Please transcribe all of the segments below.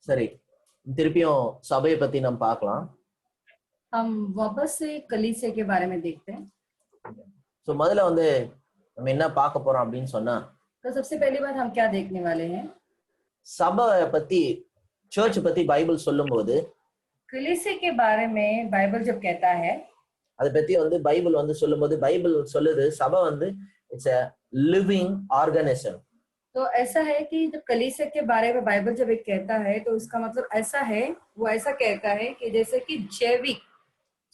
சரி, திருப்பியும் சபையை பத்தி நம்ம பார்க்கலாம். हम वापस से कलीसिया के बारे में देखते हैं। சோ முதல்ல வந்து நம்ம என்ன பார்க்க போறோம் அப்படின்னு சொன்னா, तो सबसे पहली बात हम क्या देखने वाले हैं, சபை பத்தி சர்ச் பத்தி பைபிள் சொல்லும்போது कलीसिया के बारे में बाइबल जब कहता है, அதை பத்தி வந்து பைபிள் வந்து சொல்லும்போது பைபிள் சொல்லுது சபை வந்து இட்ஸ் a லிவிங் ஆர்கனிசம். तो ऐसा है कि जब कलीसिया के बारे में बाइबल जब एक कहता है तो इसका मतलब ऐसा है, वो ऐसा कहता है कि जैसे कि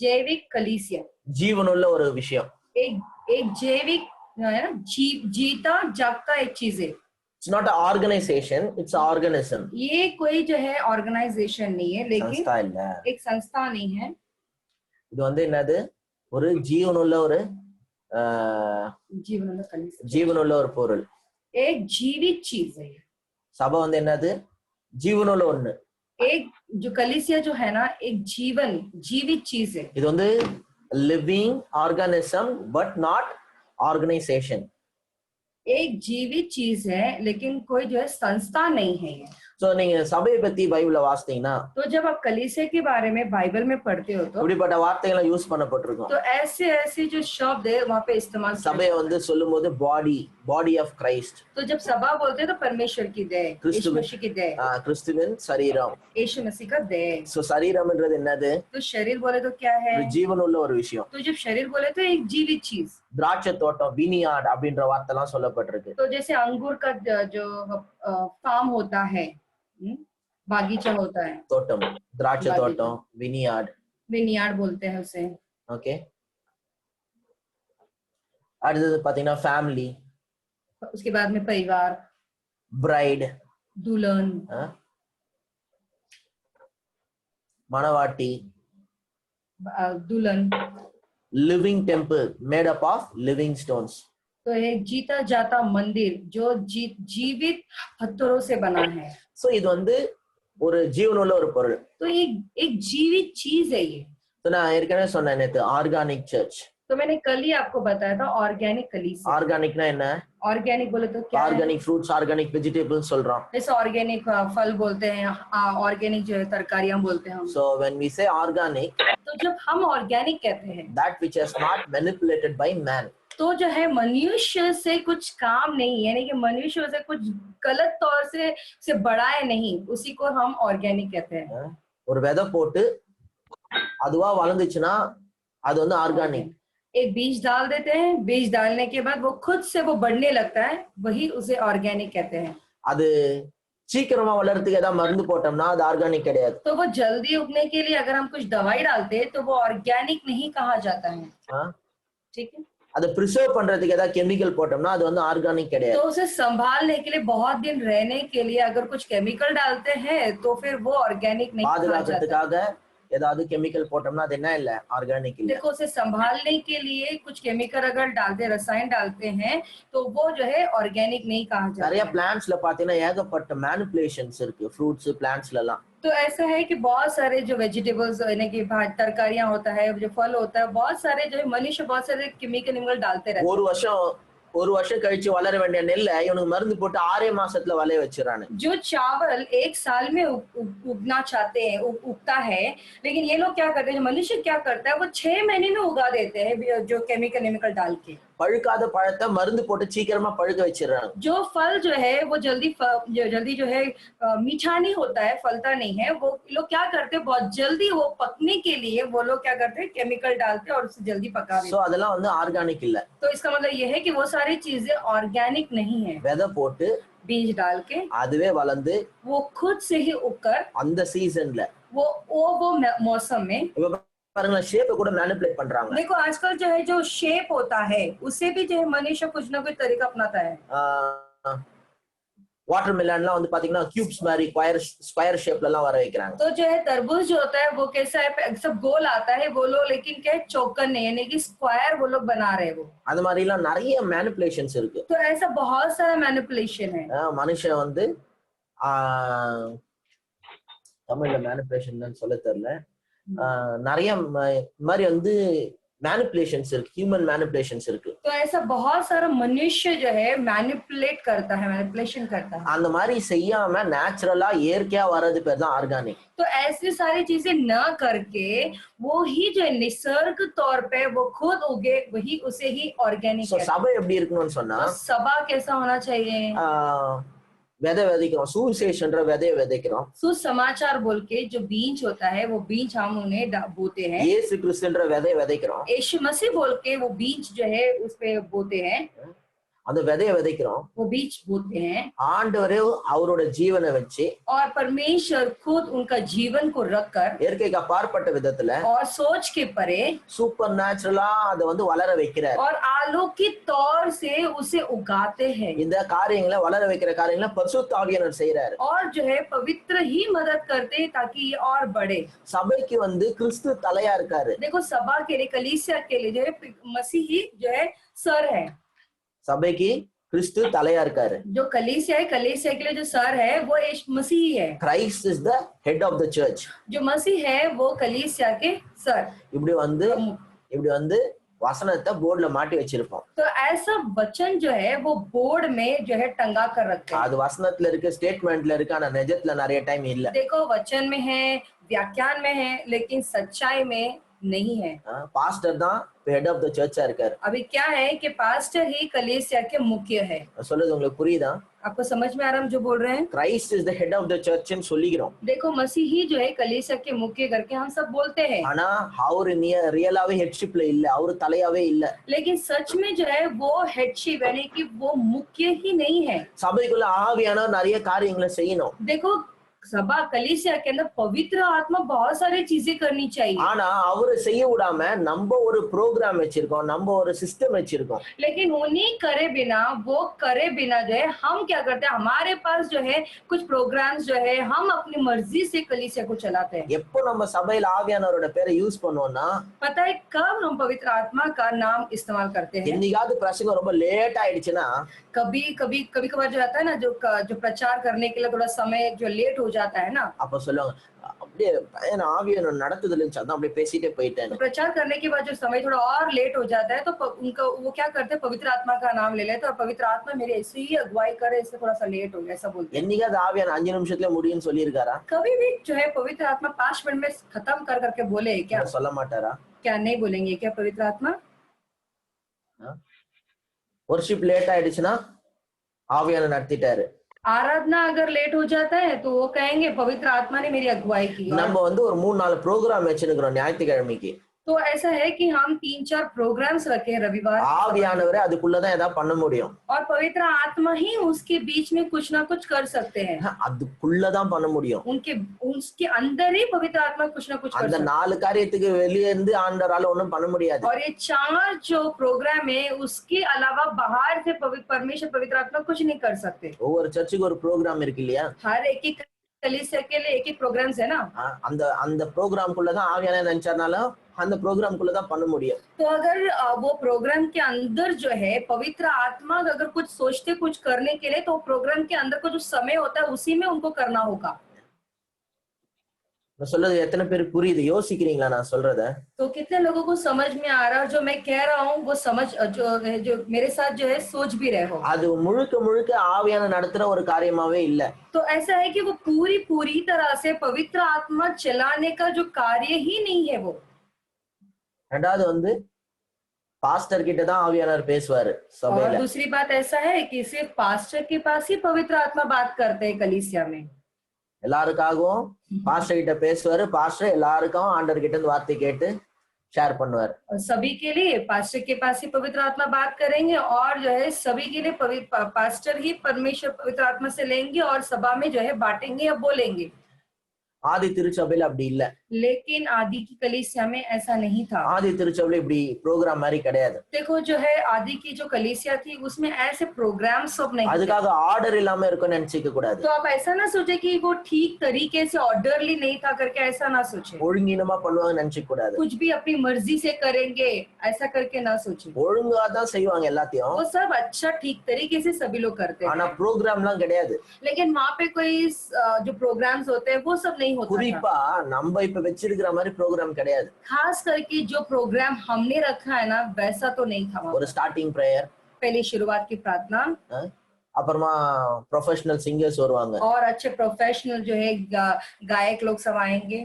जैविक कलीसिया ஜீவனுள்ள ஒரு விஷயம். एक जैविक है ना, जीता जागता एक चीज है। It's not a organization, it's a organism. ये कोई जो है ऑर्गेनाइजेशन नहीं है, लेकिन संस्था இல்ல, एक संस्था नहीं है। இது வந்து என்னது, ஒரு ஜீவனுள்ள ஒரு ஜீவனுள்ள ஒரு பொருள், एक जीवित चीज है। சபை வந்து என்னது, ஜீவனுள்ள ஒண்ணு. एक जो कलीसिया जो है ना, एक जीवित चीज है। இது வந்து living organism but not organization. एक जीवित चीज है लेकिन कोई जो है संस्था नहीं है। சோ நீங்க சபையை பத்தி பைபிள்ல வாசித்தீங்கன்னா, तो जब आप कलीसिया के बारे में बाइबल में पढ़ते हो तो இப்படிப்பட்ட வார்த்தைகளை யூஸ் பண்ணப்பட்டிருக்கும். तो ऐसे जो शब्द है वहाँ पे इस्तेमाल சபையை வந்து சொல்லும்போது பாடி ஆஃப் கிரைஸ்ட். तो जब सभा बोलते हैं तो परमेश्वर की देह, यीशु मसीह की देह, கிறிஸ்துவின் சரீரம், यीशु मसीह का देह। சோ சரீரம்ன்றது என்னது, तो शरीर बोले तो क्या है, ஜீவனுள்ள ஒரு விஷயம். तो जब शरीर बोले तो एक जीवित चीज। திராட்சை தோட்டம், வினியார்ட் அப்படின்ற வார்த்தை எல்லாம் சொல்லப்பட்டிருக்கு. तो जैसे अंगूर का जो फार्म होता है, बागीचा होता है, தோட்டம், திராட்சை தோட்டம், विनियार्ड बोलते हैं उसे। ओके, அடுத்தது பாத்தீங்கன்னா फैमिली, उसके बाद में परिवार, ब्राइड, दुल्हन, மணவாட்டி, दुल्हन, living temple made up of living stones. तो एक जीता जाता मंदिर जो जीवित पत्थरों से बना है। सो இது வந்து ஒரு ஜீவனுள்ள ஒரு பொருள். तो एक जीवित चीज है ये। तो நான் ஏற்கனவே சொன்னேன் நேத்து ஆர்கானிக் சர்ச். तो मैंने कल ही आपको बताया था ऑर्गेनिक कलीसिया। ऑर्गेनिकனா என்ன, ऑर्गेनिक बोले तो क्या, ऑर्गेनिक फ्रूट्स, ऑर्गेनिक वेजिटेबल्स சொல்றோம். जैसे ऑर्गेनिक फल बोलते हैं, ऑर्गेनिक जो है तरकारियां बोलते हैं हम। So when we say organic, तो जब हम ऑर्गेनिक कहते हैं that which is not manipulated by man, तो जो है मनुष्य से कुछ काम नहीं, यानी कि मनुष्य से कुछ गलत तौर से बढ़ाए नहीं, उसी को हम ऑर्गेनिक कहते हैं। ஒரு விதை போட்டு அதுவா வளர்ந்துச்சுனா அது வந்து ஆர்கானிக். एक बीज डाल देते हैं, बीज डालने के बाद वो खुद से वो बढ़ने लगता है, वही उसे ऑर्गेनिक कहते हैं। அது சீக்கிரமா வளர்றதுக்கு ஏதாவது மருந்து போட்டோம்னா அது ஆர்கானிக் கிடையாது. तो वो जल्दी उगने के लिए अगर हम कुछ दवाई डालते हैं तो वो ऑर्गेनिक नहीं कहा जाता है। ठीक है, அதை प्रिजर्व பண்றதுக்கு ஏதாவது கெமிக்கல் போட்டோம்னா அது வந்து ஆர்கானிக் கிடையாது. तो उसे संभालने के लिए, बहुत दिन रहने के लिए अगर कुछ केमिकल डालते हैं तो फिर वो ऑर्गेनिक नहीं कहा जाता। பாதுகாக்கிறதுக்காக ஏதாவது கெமிக்கல் போட்டோம்னா அது என்ன இல்ல, ஆர்கானிக் இல்ல. देखो, उसे संभालने के लिए कुछ केमिकल अगर डालते, रसायन डालते हैं तो वो जो है ऑर्गेनिक नहीं कहा जाता। நிறைய பிளான்ட்ஸ்ல பாத்தீங்கன்னா ஏகப்பட்ட மேனிपुलेशंस இருக்கு, ஃப்ரூட்ஸ் பிளான்ட்ஸ்ல எல்லாம். तो ऐसा है कि बहुत सारे जो वेजिटेबल्स यानी कि तरकारियां होता है, जो फल होता है, बहुत सारे जो है मनुष्य बहुत सारे केमिकल डालते रहते हैं। ஒரு வருஷம் கழிச்சு வளர வேண்டிய நெல்லை இவனுக்கு மருந்து போட்டு 6 மாசத்துல வளைய வச்சிரானே. जो चावल 1 साल में उगना चाहते हैं, उगता है, लेकिन ये लोग क्या करते हैं, मनुष्य क्या करता है, वो 6 महीने में उगा देते हैं जो केमिकल डाल के। பழுக்காத பழத்தை மருந்து போட்டு சீக்கிரமா பழுக்க வச்சிராங்க. जो फल जो है वो जल्दी जो है मीठा नहीं होता है, फलता नहीं है, वो लोग क्या करते हैं, बहुत जल्दी वो पकने के लिए वो लोग क्या करते हैं, केमिकल डालते हैं और उसे जल्दी पका देते हैं। सो அதெல்லாம் வந்து ஆர்கானிக் இல்ல. तो इसका मतलब ये है कि वो सारी चीजें ऑर्गेनिक नहीं है। விதை போட்டு बीज डाल के அதுவே வளர்ந்து वो खुद से ही उगकर அந்த சீசன்ல वो मौसम में, பாருங்க ஷேப்பை கூட மேனிपुलेट பண்றாங்க. देखो आजकल जो है जो शेप होता है उसे भी जो है मनुष्य कुछ ना कुछ तरीका अपनाता है। वाटरमेलनலாம் வந்து பாத்தீங்கன்னா क्यूब्स மாதிரி ஸ்கொயர் ஷேப்ல எல்லாம் வர வைக்கறாங்க. तो जो है तरबूज जो होता है वो कैसा है, सब गोल आता है वो लोग, लेकिन क्या है, चौकोर नहीं, यानी कि स्क्वायर वो लोग बना रहे हैं। वो அது மாதிரி எல்லாம் நிறைய மேனிपुलेशंस இருக்கு. तो ऐसा बहुत सारा मैनिपुलेशन है। மனுஷன் வந்து தமிழ்ல மேனிपुलेशन சொல்ல தெரியல, நிறைய மாதிரி வந்து மேனிப்புலேஷன்ஸ் இருக்கு, ஹியூமன் மேனிப்புலேஷன்ஸ் இருக்கு. तो ऐसा बहुत सारा मनुष्य जो है मैनिपुलेट करता है, मैनिपुलेशन करता है. அந்த மாதிரி செய்யாம நேச்சுரலா இயற்கையா வர்றது பேர் தான் ஆர்கானிக். तो ऐसी सारी चीजें न करके वो ही जो है निसर्ग तौर पे वो खुद उगे वही उसे ही ऑर्गेनिक சோ है. சபை எப்படி இருக்கணும்னு சொன்னா तो सभा कैसा होना चाहिए? விதை விதைக்கிறோம், சுவிசேஷன்ற விதையை விதைக்கிறோம். सुसमाचार बोल के जो बीज होता है वो बीज हम उन्हें बोते हैं. இயேசு கிறிஸ்துன்ற விதையை விதைக்கிறோம். यीशु मसीह बोल के वो बीज जो है उस पे बोते हैं. அந்த விதையை விதைக்கிறோம். वो बीज बोते हैं. ஆண்டவரே அவரோட ஜீவனை வச்சு और परमेश्वर खुद उनका जीवन को रखकर இயற்கைக்கு அப்பாற்பட்ட விதத்துல और सोच के परे சூப்பர் நேச்சுரலா அதை வந்து வளர வைக்கிறார். और अलौकिक तौर से उसे उगाते हैं. இந்த காரியங்களை வளர வைக்கிற காரியங்களை பரிசுத்த ஆவியானவர் செய்றாரு. और जो है पवित्र ही मदद करते हैं ताकि ये और बढ़े. சபைக்கு வந்து கிறிஸ்து தலையா இருக்காரு. देखो सभा के लिए, कलीसिया के लिए जो है मसीह ही जो है सर है. சபைக்கு கிறிஸ்து தலையா இருக்காரு. जो कलीसिया है, कलीसिया के लिए जो सर है वो यीशु मसीह ही है. Christ is the head of the church. जो मसीह है वो कलीसिया के सर. இப்படி வந்து வசனத்தை போர்டுல மாட்டி வச்சிருப்போம். तो ऐसा वचन जो है वो बोर्ड में जो है टंगा कर रखते हैं. அது वचनத்துல இருக்கு, ஸ்டேட்மெண்ட்ல இருக்கு, ஆனா நிஜத்துல நிறைய டைம் இல்ல. देखो वचन में है, व्याख्यान में है, लेकिन सच्चाई में नहीं है. பாஸ்டர் தான் ஹெட் ஆஃப் த சர்ச்சா இருக்காரு. अभी क्या है कि पास्टर ही कलीसिया के मुख्य है. சொல்றது உங்களுக்கு புரியுதா? आपको समझ में आ रहा है हम जो बोल रहे हैं? Christ is the head of the church ன்னு சொல்லிக்கிறோம். देखो मसीह ही जो है कलीसिया के मुख्य करके हम सब बोलते हैं. ஆனா அவரு ரியலாவே ஹெட்ஷிப்ல இல்ல, அவரு தலையாவே இல்ல. लेकिन सच में जो है वो हेडशिप यानी कि वो मुख्य ही नहीं है. சபைக்குள்ள ஆவியானவர் நிறைய காரியங்களை செய்யணும். देखो सभा कलीसिया के अंदर पवित्र आत्मा बहुत सारी चीजें करनी चाहिए. ஆனா அவரு செய்ய விடாம நம்ம ஒரு ப்ரோக்ராம் வச்சிருக்கோம், நம்ம ஒரு சிஸ்டம் வச்சிருக்கோம். लेकिन उन्हीं करे बिना, वो करे बिना जो है हम क्या करते हैं, हमारे पास जो है कुछ प्रोग्राम्स जो है हम अपनी मर्जी से कलीसिया को चलाते हैं. எப்போ நம்ம सभையில ஆவியானவரோட பேரை யூஸ் பண்ணுவோம்னா, पता है कब हम पवित्र आत्मा का नाम इस्तेमाल करते हैं? என்னைக்காவது பிரசங்கம் ரொம்ப லேட் ஆயிடுச்சுன்னா, कभी कभार जो आता है ना, जो प्रचार करने के लिए थोड़ा समय जो लेट हो जाता है ना, அப்ப சொல்லுவாங்க அப்படியே பையன் ஆவியானவர் நடத்துதல் இருந்துச்சு, அதான் அப்படியே பேசிட்டே போயிட்டேன். तो प्रचार करने के बाद जो समय थोड़ा और लेट हो जाता है तो उनका वो क्या करते हैं, पवित्र आत्मा का नाम ले लेते हैं और पवित्र आत्मा मेरे ऐसे ही अगुवाई करे, इससे थोड़ा सा लेट हो गया ऐसा बोलते हैं. என்னைக்காவது ஆவியான 5 நிமிஷத்துல முடியும்னு சொல்லியிருக்காரா? कभी भी जो है पवित्र आत्मा 5 मिनट में खत्म कर करके बोले क्या? சொல்ல மாட்டாரா? क्या नहीं बोलेंगे क्या पवित्र आत्मा? வொர்ஷிப் லேட் ஆயிடுச்சுன்னா ஆவியானவர் நடத்திட்டாரு. आराधना अगर लेट हो जाता है तो वो कहेंगे पवित्र आत्मा ने मेरी अगुवाई की. நம்ம வந்து ஒரு 3-4 ப்ரோக்ராம் வச்சிருக்கிறோம் ஞாயிற்றுக்கிழமைக்கு. तो ऐसा है कि हम 3-4 प्रोग्राम्स रखे हैं रविवार. ஆவியானவரே அதுக்குள்ளதான் ஏதாவது பண்ண முடியும். और पवित्र आत्मा ही उसके बीच में कुछ ना कुछ कर सकते हैं. அதுக்குள்ளதான் பண்ண முடியும். उसके अंदर ही पवित्र आत्मा कुछ ना कुछ कर அந்த सकते हैं. 4 காரியத்துக்கு வெளியே இருந்து ஆண்டவரால ஒண்ணும் பண்ண முடியாது. और ये 4 जो प्रोग्राम है उसके अलावा बाहर से परमेश्वर पवित्र आत्मा कुछ नहीं कर सकते. ஒவ்வொரு சர்ச்சுக்கு ஒரு ப்ரோக்ராம் இருக்கு இல்லையா? हर एक कलीसिया के लिए एक प्रोग्राम्स है ना. அந்த ப்ரோக்ராம்க்குள்ளதான் ஆவியானவர் நினைச்சனால அந்த ப்ரோக்ராம்க்குள்ளதான் பண்ண முடியும். तो अगर वो प्रोग्राम के अंदर जो है पवित्र आत्मा अगर कुछ सोचते कुछ करने के लिए तो प्रोग्राम के अंदर का जो समय होता है उसी में उनको करना होगा. நான் சொல்றது எத்தனை பேருக்கு புரியுது? யோசிக்கிறீங்களா நான் சொல்றத? तो कितने लोगों को समझ में आ रहा है जो मैं कह रहा हूँ वो समझ जो मेरे साथ जो है सोच भी रहे हो. அது முழுக்க ஆவியான நடத்துற ஒரு காரியமாவே இல்ல. तो ऐसा है कि वो पूरी तरह से पवित्र आत्मा चलाने का जो कार्य ही नहीं है वो. ரெண்டாவது வந்து பாஸ்டர் கிட்ட தான் ஆவியானவர் பேசுவாரு சபையில. और दूसरी बात ऐसा है कि सिर्फ पास्टर के पास ही पवित्र आत्मा बात करते हैं कलीसिया में. எல்லாருக்காகவும் பாஸ்டர் கிட்ட பேசுவாரு. பாஸ்டர் எல்லாருக்கும் ஆண்டவர் கிட்ட இருந்து வார்த்தை கேட்டு ஷேர் பண்ணுவார். और सभी के लिए पास्टर के पास ही पवित्र आत्मा बात करेंगे और जो है सभी के लिए पास्टर ही परमेश्वर पवित्र आत्मा से लेंगे और सभा में जो है बांटेंगे या बोलेंगे. ஆதி திருச்சபையில அப்படி இல்ல. लेकिन आदि की कलीसिया में ऐसा नहीं था. ஆதி திருச்சபையில இப்படி ப்ரோக்ராம் மாதிரி கிடையாது. देखो जो है आदि की जो कलीसिया थी उसमें ऐसे प्रोग्राम सब नहीं. அதுக்காக ஆர்டர் இல்லாம இருக்கும்னு நினைச்சிக்க கூடாது. तो आप ऐसा ना सोचे कि वो ठीक तरीके से ऑर्डरली नहीं था करके ऐसा ना सोचे. ஒழுங்கீனமா பண்ணுவாங்கன்னு நினைச்சிக்க கூடாது. कुछ भी अपनी मर्जी से करेंगे ऐसा करके ना सोचे. ஒழுங்கா தான் செய்வாங்க எல்லாத்தையும். वो सब अच्छा ठीक तरीके से सभी लोग करते हैं. ஆனா ப்ரோக்ராம்லாம் கிடையாது. लेकिन वहाँ पे कोई जो प्रोग्राम्स होते हैं वो सब नहीं होता था। குறிப்பா நம்ம இப்ப வச்சிருக்கிற மாதிரி ப்ரோக்ராம் கிடையாது. खास करके जो प्रोग्राम हमने रखा है ना वैसा तो नहीं था वहाँ ஒரு पर। ஸ்டார்டிங் பிரேயர், पहले शुरुआत की प्रार्थना அப்புறமா ப்ரொஃபஷனல் சிங்கர்ஸ் வருவாங்க. और अच्छे प्रोफेशनल जो है गायक लोग सब आएंगे।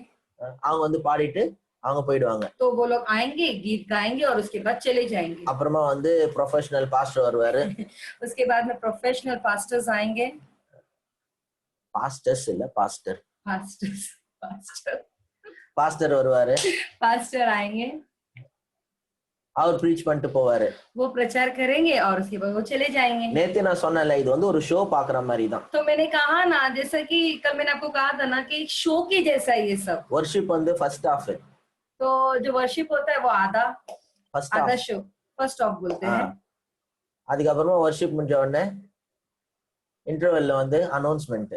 அவங்க வந்து பாடிட்டு அவங்க போயிடுவாங்க. तो वो लोग आएंगे, गीत गाएंगे और उसके बाद चले जाएंगे। அப்புறமா வந்து ப்ரொஃபஷனல் பாஸ்டர் வருவாரு. उसके बाद में प्रोफेशनल पास्टर्स आएंगे। பாஸ்டர்ஸ் இல்ல பாஸ்டர். पास्टर्स पास्टर பாஸ்டர் வருவாரு. पास्टर आएंगे, அவர் ப்ரீச் பண்ணிட்டு போவாரு. वो प्रचार करेंगे और उसके बाद वो चले जाएंगे। நேத்து நான் சொன்னேன்ல, இது வந்து ஒரு ஷோ பாக்குற மாதிரி தான். तो मैंने कहा ना, जैसा कि कल मैंने आपको कहा था ना कि एक शो के जैसा है ये सब। வர்ஷிப் வந்து ஃபர்ஸ்ட் ஹாஃப். तो जो वर्शिप होता है वो आधा शो फर्स्ट ऑफ बोलते हैं। அதுக்கப்புறமா வர்ஷிப் முடிஞ்ச உடனே இன்டர்வெல்ல வந்து அனௌன்ஸ்மெண்ட்.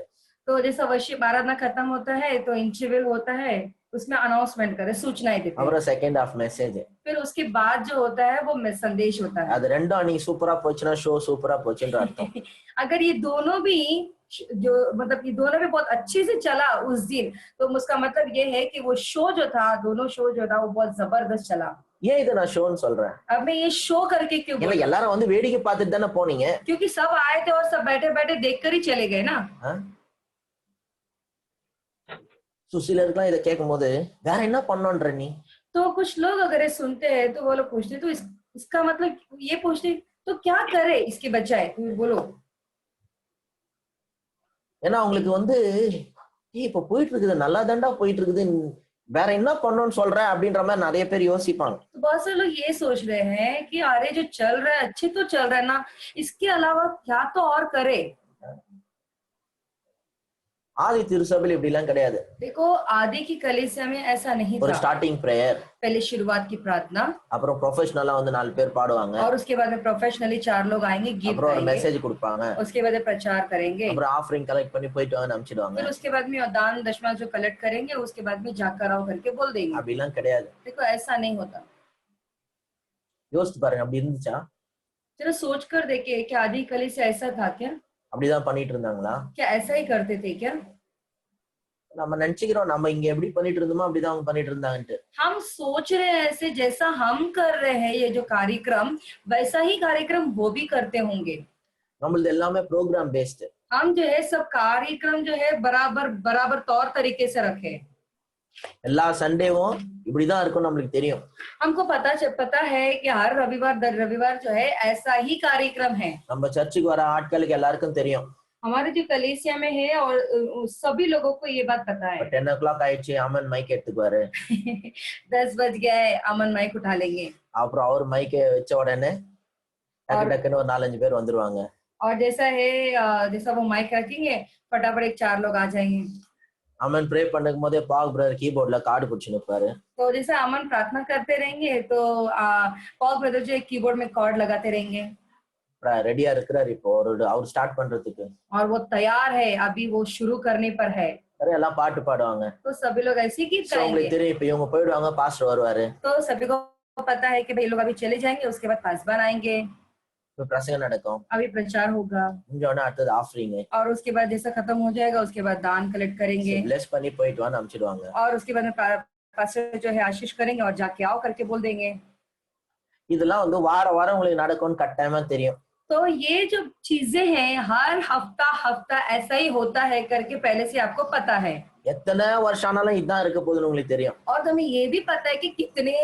तो जैसा वर्शिप आराधना खत्म होता है तो इंटरवल होता है, उसमें अनाउंसमेंट करे, सूचनाएं देते हैं। அப்புறம் செகண்ட் ஹாஃப் மெசேஜ். फिर उसके बाद जो होता है वो संदेश होता है। அது ரெண்டும் அன்னைக்கு சூப்பரா போச்சுன்னா ஷோ சூப்பரா போச்சுன்ற அர்த்தம். अगर ये दोनों भी जो मतलब ये दोनों भी बहुत अच्छे से चला उस दिन, तो उसका मतलब ये है कि वो शो जो था, दोनों शो जो था वो बहुत जबरदस्त चला। ஏன் இதை நான் ஷோன்னு சொல்றேன்? अब मैं ये शो करके क्यों बोल रही हूं? எல்லாரும் வந்து வேடிக்கை பார்த்துட்டு தானே போனீங்க. क्योंकि सब आए थे और सब बैठे बैठे देखकर ही चले गए ना। சுசிலருக்குலாம் இதை கேட்கும் போது வேற என்ன பண்ணோன்ற நீ. तो कुछ लोग अगर ये सुनते हैं तो वो लोग पूछते तो इसका मतलब ये पूछते तो क्या करे इसके बजाय, बोलो। ஏன்னா உங்களுக்கு வந்து இப்ப போயிட்டு இருக்குது, நல்லா தாண்டா போயிட்டு இருக்குது, வேற என்ன பண்ணணும்னு சொல்ற அப்படின்ற மாதிரி நிறைய பேர் யோசிப்பாங்க. बहुत से लोग ये सोच रहे हैं कि अरे जो चल रहा है अच्छे तो चल रहा है ना, इसके अलावा क्या तो और करे। ஆதி திருசபையில் இப்படி எல்லாம் கிடையாது. देखो आदि की कलीसिया में ऐसा नहीं ஒரு था। ஸ்டார்டிங் பிரேயர், पहले शुरुआत की प्रार्थना, அப்புறம் ப்ரொஃபஷனலா வந்து 4 பேர் பாடுவாங்க, और उसके बाद में प्रोफेशनली 4 लोग आएंगे, गीत அப்புறம் ஒரு गाएंगे, மெசேஜ் கொடுப்பாங்க, उसके बाद में प्रचार करेंगे, அப்புறம் ஆஃபரிங் கலெக்ட் பண்ணி போயிட்டு வந்து அனுப்பிச்சிடுவாங்க. फिर उसके बाद में दान दशमांश जो कलेक्ट करेंगे उसके बाद में जाकर आओ करके बोल देंगे। அப்படி எல்லாம் கிடையாது. देखो ऐसा नहीं होता। யோசிச்சு பாருங்க, அப்படி இருந்துச்சா? जरा सोच कर देखिए कि आदि कलीसिया ऐसा था क्या? அப்படிதான் பண்ணிட்டு இருந்தாங்களா? क्या ऐसा ही करते थे क्या? நம்ம நினைச்சுக்கிறோம் நம்ம இங்க எப்படி பண்ணிட்டு இருந்தோமோ அப்படிதான் அவங்க பண்ணிட்டு இருந்தாங்கன்ட்டு. हम सोच रहे हैं ऐसे जैसा हम कर रहे हैं ये जो कार्यक्रम, वैसा ही कार्यक्रम वो भी करते होंगे। நம்மளது எல்லாமே ப்ரோக்ராம் பேஸ்ட். हम जो है सब कार्यक्रम जो है बराबर बराबर तौर तरीके से रखे। எல்லா சண்டேவும் இப்படிதான் இருக்கும் நம்மளுக்கு தெரியும். हमको पता है कि हर रविवार दर रविवार जो है ऐसा ही कार्यक्रम है। நம்ம சர்ச்சுக்கு வர ஆட்களுக்கு எல்லாருக்கும் தெரியும். हमारे जो कलीसिया में है और सभी लोगों को ये बात पता है। 10 o'clock ஆயிடுச்சு, அமன் மைக் எடுத்துக்குவாரு. 10 बज गया है, अमन माइक उठा लेंगे। அப்புறம் அவர் மைக்கை வச்ச உடனே டக்கு டக்குன்னு ஒரு 4-5 பேர் வந்துருவாங்க. और जैसा है जैसा वो माइक रखेंगे फटाफट 4 लोग आ जाएंगे। அமன் ப்ரே பண்ணும் போதே பாக் பிரதர் கீபோர்ட்ல கார்டு பிடிச்சு நிப்பாரு. तो जैसे अमन प्रार्थना करते रहेंगे तो पॉल ब्रदर जो कीबोर्ड में कॉर्ड लगाते रहेंगे। ரெடியா இருக்கிறாரு இப்போ அவர் ஸ்டார்ட் பண்றதுக்கு, और वो तैयार है, अभी वो शुरू करने पर है। எல்லாம் பாட்டு பாடுவாங்க. तो सभी लोग ऐसे ही गीत गाएंगे। உங்களுக்கு தெரியும் இப்ப இவங்க போயிடுவாங்க, பாஸ்டர் வருவாரு. तो सभी को पता है कि भाई लोग अभी चले जाएंगे, उसके बाद पासबान आएंगे, இப்ப பிரசங்கம் நடக்கும், अभी प्रचार होगा, முடிஞ்ச அடுத்தது ஆஃபரிங், और उसके बाद जैसा खत्म हो जाएगा उसके बाद दान कलेक्ट करेंगे, ब्लेस பண்ணி போயிட்டு வான்னு அனுப்பிச்சிடுவாங்க. और उसके बाद में पास्टर जो है आशीष करेंगे और जाके आओ करके बोल देंगे। இதெல்லாம் வந்து வார வாரம் உங்களுக்கு நடக்கும்னு கட்டாயமா தெரியும். तो ये जो चीजें हैं हर हफ्ता ऐसा ही होता है करके पहले से आपको पता है। எத்தனை வருஷம் ஆனாலும் இதான் இருக்க போகுதுன்னு உங்களுக்கு தெரியும். और हमें ये भी पता है कि कितने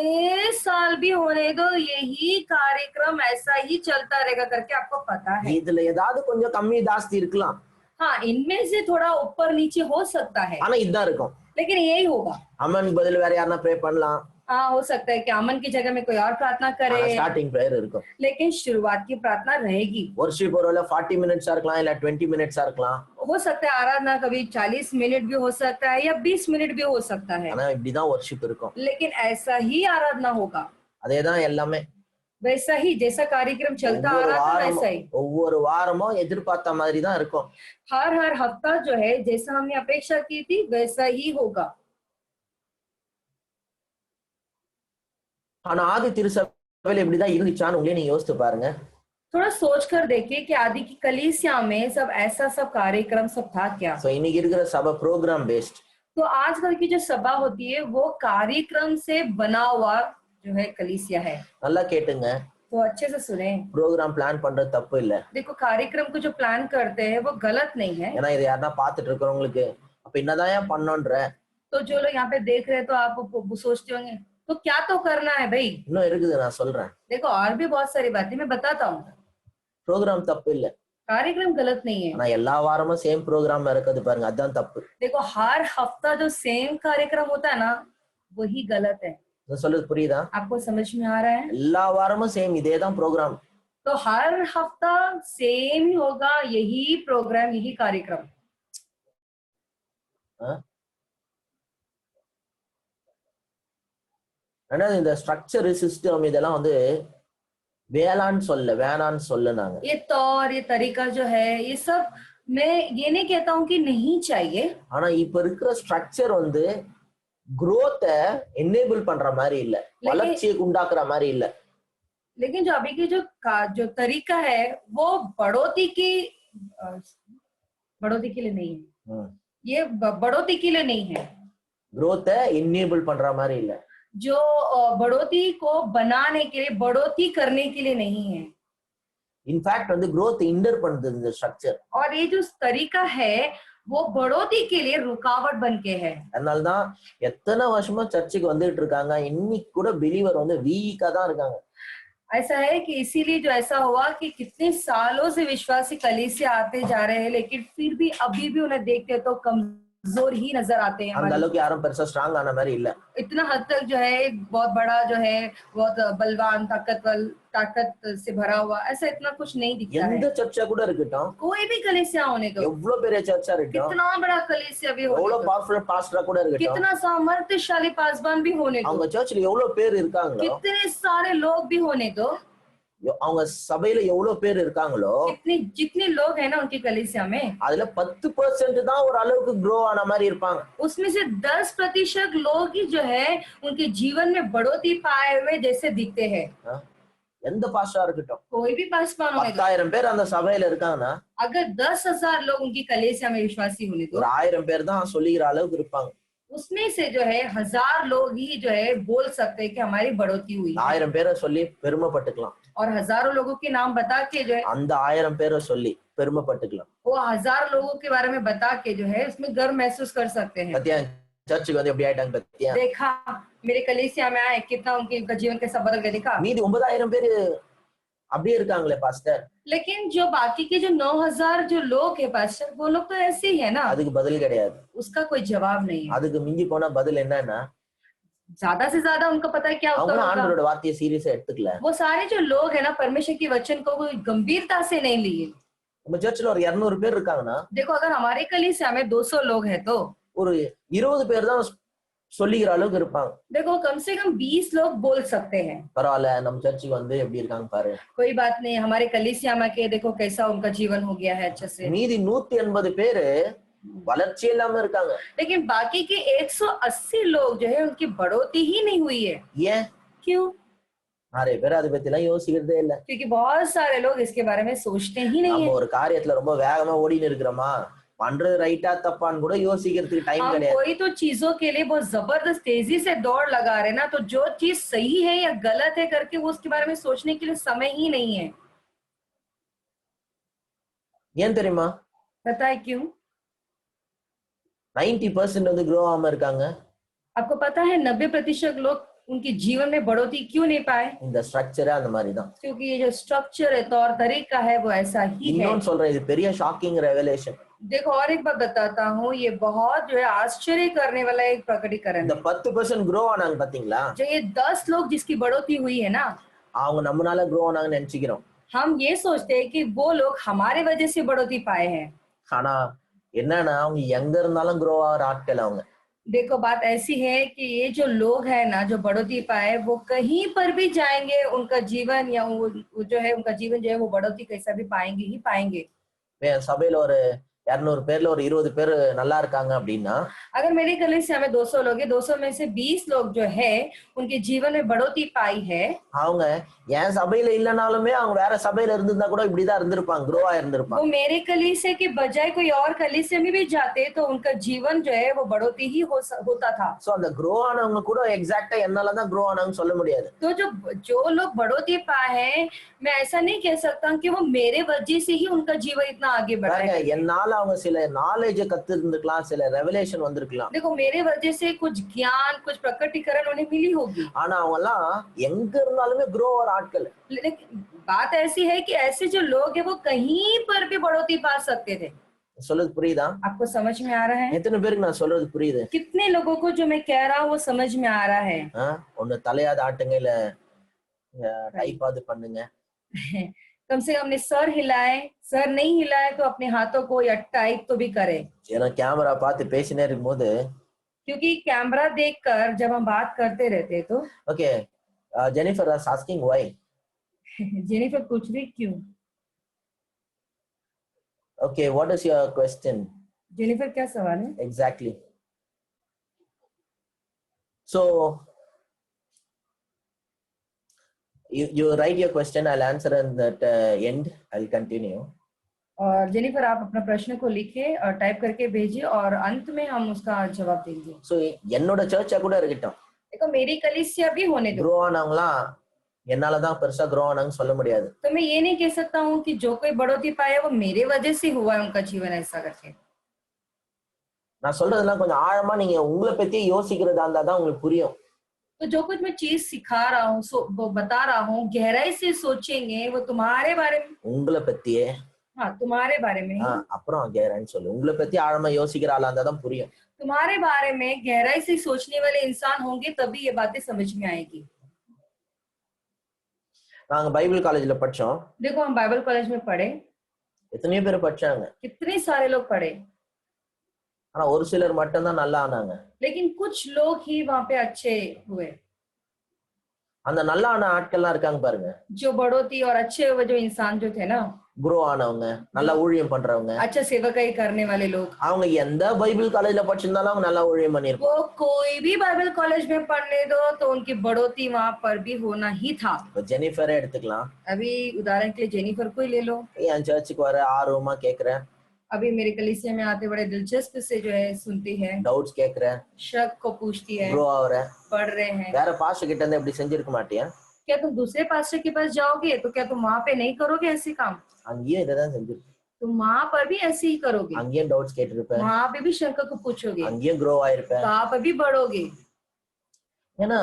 साल भी होने दो यही कार्यक्रम ऐसा ही चलता रहेगा करके आपको पता है। இதுல ஏதாவது கொஞ்சம் கம்மி ஜாஸ்தி இருக்கலாம். हाँ, इनमें से थोड़ा ऊपर नीचे हो सकता है, ஆனா இதான் இருக்கும், लेकिन यही होगा। அமனுக்கு பதில் வேற யாரா ப்ரே பண்ணலாம். हाँ, हो सकता है कि अमन की जगह में कोई और प्रार्थना करे, ஸ்டார்டிங் பிரேயர் இருக்கும், लेकिन शुरुआत की प्रार्थना रहेगी। வர்ஷிப் ஒருவேளை 40 மினிட்ஸா இருக்கலாம், இல்ல 20 மினிட்ஸா இருக்கலாம். हो सकता है आराधना कभी 40 मिनट भी हो सकता है या 20 मिनट भी हो सकता है, ஆனா இப்படிதான் வர்ஷிப் இருக்கும். लेकिन ऐसा ही आराधना होगा। அதேதான் எல்லாமே, वैसा ही जैसा कार्यक्रम चलता आ रहा था वैसा ही ஒவ்வொரு வாரமும் எதிர்பார்த்த மாதிரி தான் இருக்கும். हर हफ्ता जो है जैसा हमने अपेक्षा की थी वैसा ही होगा। ஆனா ஆதி திருச்சபையில இப்படிதான் இருந்துச்சான்னு உங்களே நீங்க யோசித்து பாருங்க. थोड़ा सोच कर देखिए कि आदि की कलीसिया में सब ऐसा सब कार्यक्रम सब था क्या। சோ இன்னைக்கு இருக்கிற சபை ப்ரோக்ராம் பேஸ்ட். तो आजकल की जो सभा होती है वो कार्यक्रम से बना हुआ जो है कलीसिया है। நல்லா கேட்டுங்க, तो अच्छे से सुने। ப்ரோக்ராம் பிளான் பண்றது தப்பு இல்ல. देखो कार्यक्रम को जो प्लान करते हैं वो गलत नहीं है। ஏன்னா இதை யாருன்னா பார்த்துட்டு இருக்கிறவங்களுக்கு அப்ப என்னதான் பண்ணோன்ற तो जो लोग यहाँ पे देख रहे हैं तो आप सोचते होंगे तो क्या तो करना है भाई। இன்னும் இருக்குது, நான் சொல்றேன். देखो और भी बहुत सारी बातें मैं बताता हूँ। ப்ரோக்ராம் தப்பு இல்ல, कार्यक्रम गलत नहीं है। ஆனா எல்லா வாரமும் சேம் ப்ரோக்ராம் இருக்குது பாருங்க, அதான் தப்பு. देखो हर हफ्ता जो सेम कार्यक्रम होता है ना वही गलत है। நான் சொல்றது புரியுதா? आपको समझ में आ रहा है? எல்லா வாரமும் சேம் இதேதான் ப்ரோக்ராம். तो हर हफ्ता सेम ही होगा, यही प्रोग्राम, यही कार्यक्रम। இந்த ஸ்ட்ரக்சர் சிஸ்டம் இதெல்லாம் வந்து வேணான்னு சொல்லுனாங்க. ये तौर ये तरीका जो है ये सब मैं ये नहीं कहता हूँ कि नहीं चाहिए। ஆனா இப்ப இருக்கிற ஸ்ட்ரக்சர் வந்து growth enable பண்ற மாதிரி இல்ல, வளர்ச்சியை உண்டாக்குற மாதிரி இல்ல. लेकिन जो अभी की जो तरीका है वो बढ़ोतरी के लिए नहीं है। ये बढ़ोतरी के लिए नहीं है। growth enable பண்ற மாதிரி இல்ல, जो बढ़ोतरी को बनाने के लिए, बढ़ोतरी करने के लिए नहीं है। इनफैक्ट வந்து growth hinder பண்ணுது இந்த ஸ்ட்ரக்சர். और ये जो तरीका है वो बढ़ोतरी के लिए रुकावट बन के है। அதனால தான் எத்தனை வருஷமா சர்ச்சுக்கு வந்துட்டு இருக்காங்க, இன்னைக்கு கூட பிலீவர் வந்து வீக்கா தான் இருக்காங்க. ऐसा है कि इसीलिए जो ऐसा हुआ कि कितने सालों से विश्वासी कलीसिया आते जा रहे हैं लेकिन फिर भी अभी भी उन्हें देखते तो कमजोर ही नजर आते हैं। அந்த அளவுக்கு யாரும் பெருசா ஸ்ட்ராங் ஆன மாதிரி இல்ல। इतना हद तक जो है बहुत बड़ा जो है बहुत बलवान ताकत से भरा हुआ ऐसा इतना कुछ नहीं दिखता है। எந்த சர்ச்சா கூட இருக்கட்டும், कोई भी कलीसिया होने दो, எவ்வளவு பெரிய சர்ச்சா இருக்கட்டும், कितना बड़ा कलीसिया भी होने எவ்வளவு பவர்ஃபுல் பாஸ்டரா கூட இருக்கட்டும், कितना सामर्थ्यशाली पासवान भी होने दो, அவங்க சர்ச்சில் எவ்வளவு பேர் இருக்காங்களோ, कितने सारे लोग भी होने दो, அவங்க சபையில எவ்வளவு பேர் இருக்காங்களோ, जितने लोग हैं ना उनकी कलीसिया में, அதுல 10% தான் ஒரு அளவுக்கு ग्रो ஆன மாதிரி இருப்பாங்க। उसमें से 10% लोग ही जो है उनके जीवन में बढ़ोतरी पाए हुए जैसे दिखते हैं। எந்த பாஸ்டரா இருக்கட்டும், कोई भी पासवान होने दो, 10,000 பேர் அந்த சபையில இருக்காங்கன்னா अगर 10,000 लोग उनकी कलीसिया में विश्वासी होने दो, ஒரு 1000 பேர் தான் சொல்லிக்கிற அளவுக்கு இருப்பாங்க। उसमें से जो है 1000 लोग ही जो है बोल सकते हैं कि हमारी बढ़ोतरी हुई है। 1000 பேரை சொல்லி பெருமைப்பட்டுக்கலாம், और हजारों लोगों के नाम बता के जो है அந்த 1000 பேரை சொல்லி பெருமைப்பட்டுக்கலாம்। वो 1000 लोगों के बारे में बता के जो है उसमें गर्व महसूस कर सकते हैं। பத்தியா சர்ச்சுக்கு வந்து எப்படி ஆயிட்டாங்க பத்தியா, देखा मेरे कलीसिया में आए कितना उनका जीवन कैसा बदल गया देखा। மீதி 9000 பேர் அப்படியே இருக்காங்களே பாஸ்டர், लेकिन जो बाकी के जो 9000 जो लोग है पास्टर वो लोग तो ऐसे ही है ना, அதுக்கு பதில் கிடையாது। उसका कोई जवाब नहीं है। அதுக்கு மிஞ்சி போனா பதில் என்னன்னா, ज्यादा से ज्यादा उनको पता है क्या அவங்க उत्तर होगा। ஆண்டவரோட வார்த்தையை சீரியஸா எடுத்துக்கல। वो सारे जो लोग है ना परमेश्वर की वचन को कोई गंभीरता से नहीं लिए। நம்ம சர்ச்சில் ஒரு 200 பேர் இருக்காங்கன்னா, देखो अगर हमारे कलीसिया में 200 लोग हैं तो ஒரு 20 பேர் தான் சொல்லிக்கிற அளவுக்கு இருப்பாங்க। देखो कम से कम 20 लोग बोल सकते हैं பரவாயில்ல நம்ம சர்ச்சுக்கு வந்து எப்படி இருக்காங்க பாரு, कोई बात नहीं हमारे कलीसिया में के देखो कैसा उनका जीवन हो गया है अच्छे से। மீதி 180 பேரு வளர்ச்சி இல்லாம இருக்காங்க। लेकिन बाकी के 180 लोग जो है उनकी बढ़ोतरी ही नहीं हुई है। ஏன்? क्यों? நிறைய பேர் அதை பத்தி எல்லாம் யோசிக்கிறதே இல்ல। क्योंकि बहुत सारे लोग इसके बारे में सोचते ही नहीं நம்ம है। ஒரு காரியத்துல ரொம்ப வேகமா ஓடின்னு இருக்கிறோமா, பண்றது ரைட்டா தப்பான்னு கூட யோசிக்கிறதுக்கு டைம் हम கிடையாது। कोई तो चीजों के लिए बहुत जबरदस्त तेजी से दौड़ लगा रहे ना, तो जो चीज सही है या गलत है करके वो उसके बारे में सोचने के लिए समय ही नहीं है। ஏன் தெரியுமா? पता है क्यों? 90% வந்து grow ஆகாம இருக்காங்க। आपको पता है 90% लोग उनके जीवन में बढ़ोतरी क्यों नहीं पाए? இந்த ஸ்ட்ரக்சரே அந்த மாதிரி தான்। क्योंकि ये जो स्ट्रक्चर है तौर तरीका है वो ऐसा ही है। இன்னொன்னு சொல்றேன், இது பெரிய ஷாக்கிங் ரெவலேஷன்। देखो और एक बात बताता हूँ, ये बहुत जो है आश्चर्य करने वाला एक प्रकटीकरण இந்த है। 10% grow ஆனாங்க பாத்தீங்களா, जो ये 10 लोग जिसकी बढ़ोतरी हुई है ना, அவங்க நம்மனால grow ஆனாங்கன்னு நினைச்சுக்கிறோம்। हम ये सोचते हैं कि वो लोग हमारे वजह से बढ़ोतरी पाए हैं। ஆனா என்னன்னா அவங்க எங்க இருந்தாலும் grow ஆகிற ஆட்கள் அவங்க। देखो बात ऐसी है कि ये जो लोग है ना जो बढ़ोतरी पाए वो कहीं पर भी जाएंगे उनका जीवन या वो जो है उनका जीवन जो है वो बढ़ोतरी कैसा भी पाएंगे ही पाएंगे। என் சபையில ஒரு 200 பேர்ல ஒரு 20 பேர் நல்லா இருக்காங்க அப்படின்னா अगर मेरी कलीसिया में 200 लोग हैं, 200 में से 20 लोग जो है उनके जीवन में बढ़ोतरी पाई है, அவங்க என் சபையில இல்லைனாலுமே அவங்க வேற சபையில இருந்திருந்தா கூட இப்படிதான் இருந்திருப்பாங்க, ग्रो वो ஆயிருந்திருப்பாங்க. मेरे कलीसिया के बजाय कोई और कलीसिया में भी जाते तो उनका जीवन जो है वो बढ़ोतरी ही होता था. சோ அந்த ग्रो ஆனவங்க கூட எக்ஸாக்ட்டா என்னாலதான் ग्रो ஆனாங்கன்னு சொல்ல முடியாது. तो जो लोग बढ़ोतरी पाए हैं, मैं ऐसा नहीं कह सकता कि वो मेरे वजह से ही उनका जीवन इतना आगे बढ़ा பாருங்க, है. என்னால அவங்க சில நாலேஜ் கத்து இருந்திருக்கலாம், சில ரெவலேஷன் வந்திருக்கலாம். देखो मेरे वजह से कुछ ज्ञान, कुछ प्रकटीकरण उन्हें मिली होगी. ஆனா அவங்க எல்லாம் எங்க இருந்தாலுமே ग्रो ஆற ஆட்கள். लेकिन बात ऐसी है कि ऐसे जो लोग हैं वो कहीं पर भी बढ़ोतरी पा सकते थे. சொல்றது புரியுதா? आपको समझ में आ रहा है? எத்தனை பேருக்கு நான் சொல்றது புரியுது? कितने लोगों को जो मैं कह रहा हूँ वो समझ में आ रहा है? ஒண்ணு தலையாத ஆட்டுங்க, இல்ல டைப்பாவது பண்ணுங்க. कम से कम अपने सर हिलाए, सर नहीं हिलाए तो अपने हाथों को या टाइप तो भी करे. ஏன்னா கேமரா பார்த்து பேசினே இருக்கும்போது क्योंकि कैमरा देखकर जब हम बात करते रहते तो okay, Jennifer was asking why. Jennifer पूछ रही क्यों. Okay, what is your question? Jennifer क्या सवाल है? Exactly. So you write your question, I'll answer in that end. I'll continue. और जेनिफर आप अपना प्रश्न को लिखे और टाइप करके भेजिए और अंत में हम उसका जवाब देंगे. So என்னோட சர்ச்சா கூட இருக்கட்டும், देखो मेरी कलीसिया भी होने दो. ग्रो ஆனவங்களாம் என்னாலதான் பெருசா ग्रो ஆனாங்கன்னு சொல்ல முடியாது. तो मैं ये नहीं कह सकता हूँ कि जो कोई बढ़ोतरी पाया वो मेरे वजह से हुआ है उनका जीवन ऐसा करके. நான் சொல்றதெல்லாம் கொஞ்சம் ஆழமா நீங்க உங்களை பத்தி யோசிக்கிறதா இருந்தா தான் உங்களுக்கு புரியும். तो जो कुछ मैं चीज सिखा रहा हूँ, वो बता रहा हूँ, गहराई से सोचेंगे वो तुम्हारे बारे में. உங்களை பத்தியே. हाँ, तुम्हारे बारे में. அப்புறம் கேரன்னு சொல்லு. உங்களை பத்தி ஆழமா யோசிக்கிற ஆளா இருந்தா தான் புரியும். तुम्हारे बारे में गहराई से सोचने वाले इंसान होंगे तभी ये बातें समझ में आएगी. நாங்க பைபிள் காலேஜ்ல படிச்சோம். देखो हम बाइबल कॉलेज में पढ़े. எத்தனையோ பேர் படிச்சாங்க. कितने सारे लोग पढ़े. ஆனா ஒரு சிலர் மட்டும் தான் நல்லா ஆனாங்க. लेकिन कुछ लोग ही वहाँ पे अच्छे हुए. அந்த நல்லா ஆன ஆட்கள்லாம் இருக்காங்க பாருங்க. जो बढ़ोतरी और अच्छे हुए जो इंसान जो थे ना, ग्रो ஆனவங்க, நல்லா ஊழியம் பண்றவங்க, अच्छा सेवकाई करने वाले लोग, அவங்க எந்த பைபிள் காலேஜ்ல படிச்சிருந்தாலும் அவங்க நல்லா ஊழியம் பண்ணிருப்பாங்க. वो कोई भी बाइबल कॉलेज में पढ़ने दो तो उनकी बढ़ोतरी वहाँ पर भी होना ही था. இப்ப ஜெனிஃபரே எடுத்துக்கலாம். अभी उदाहरण के लिए जेनिफर को ही ले लो. என் சர்ச்சுக்கு வர ஆர்வமா கேக்குறேன். अभी मेरे कलीसिया में आते बड़े दिलचस्प से जो है सुनती है, டவுட்ஸ் கேக்குறேன், शक को पूछती है, ग्रो ஆவற, पढ़ रहे हैं. வேற பாஸ்டர் கிட்ட இருந்து இப்படி செஞ்சிருக்க மாட்டியா? क्या तुम दूसरे पास्टर के पास जाओगे तो क्या तुम वहाँ पे नहीं करोगे ऐसे काम? அங்கேயும் இதான் செஞ்சிருக்க. तुम वहाँ पर भी ऐसे ही करोगे. அங்கேயும் டவுட்ஸ் கேட்டிருப்ப, वहाँ पे भी शंका को पूछोगे, அங்கேயும் ग्रो ஆயிருப்ப. तो आप अभी बढ़ोगे. ஏன்னா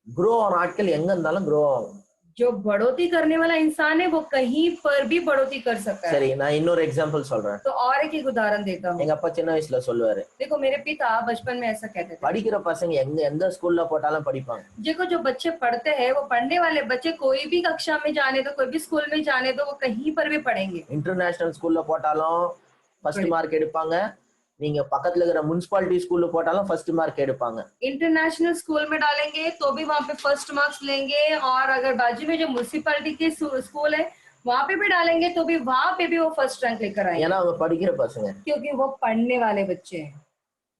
ग्रो ஆன ஆட்கள் எங்க இருந்தாலும் ग्रो ஆகும். जो बढ़ोतरी करने वाला इंसान है वो कहीं पर भी बढ़ोतरी कर सकता है. சரி, நான் இன்னொரு எக்ஸாம்பிள் சொல்றேன். तो और एक उदाहरण देता हूँ. எங்க அப்பா சின்ன வயசுல சொல்லுவாரு, देखो मेरे पिता बचपन में ऐसा कहते थे, படிக்கிற பசங்க எந்த ஸ்கூல்ல போட்டாலும் படிப்பாங்க. देखो जो बच्चे पढ़ते हैं वो पढ़ने वाले बच्चे कोई भी कक्षा में जाने दो, कोई भी स्कूल में जाने दो, वो कहीं पर भी पढ़ेंगे. இன்டர்நேஷனல் ஸ்கூல்ல போட்டாலும் ஃபர்ஸ்ட் மார்க் எடுப்பாங்க. நீங்க பக்கத்துல இருக்கிற முனிசிபாலிட்டி ஸ்கூல்ல போட்டாலும் ஃபர்ஸ்ட் மார்க் எடுப்பாங்க. इंटरनेशनल स्कूल में डालेंगे तो भी वहाँ पे फर्स्ट मार्क्स लेंगे, और अगर बाजू में जो म्युनिसिपैलिटी के स्कूल है वहाँ पे भी डालेंगे तो भी वहाँ पे भी वो फर्स्ट रैंक लेकर आएंगे. ஏன்னா அவங்க படிக்கிற பசங்க. क्योंकि वो पढ़ने वाले बच्चे हैं.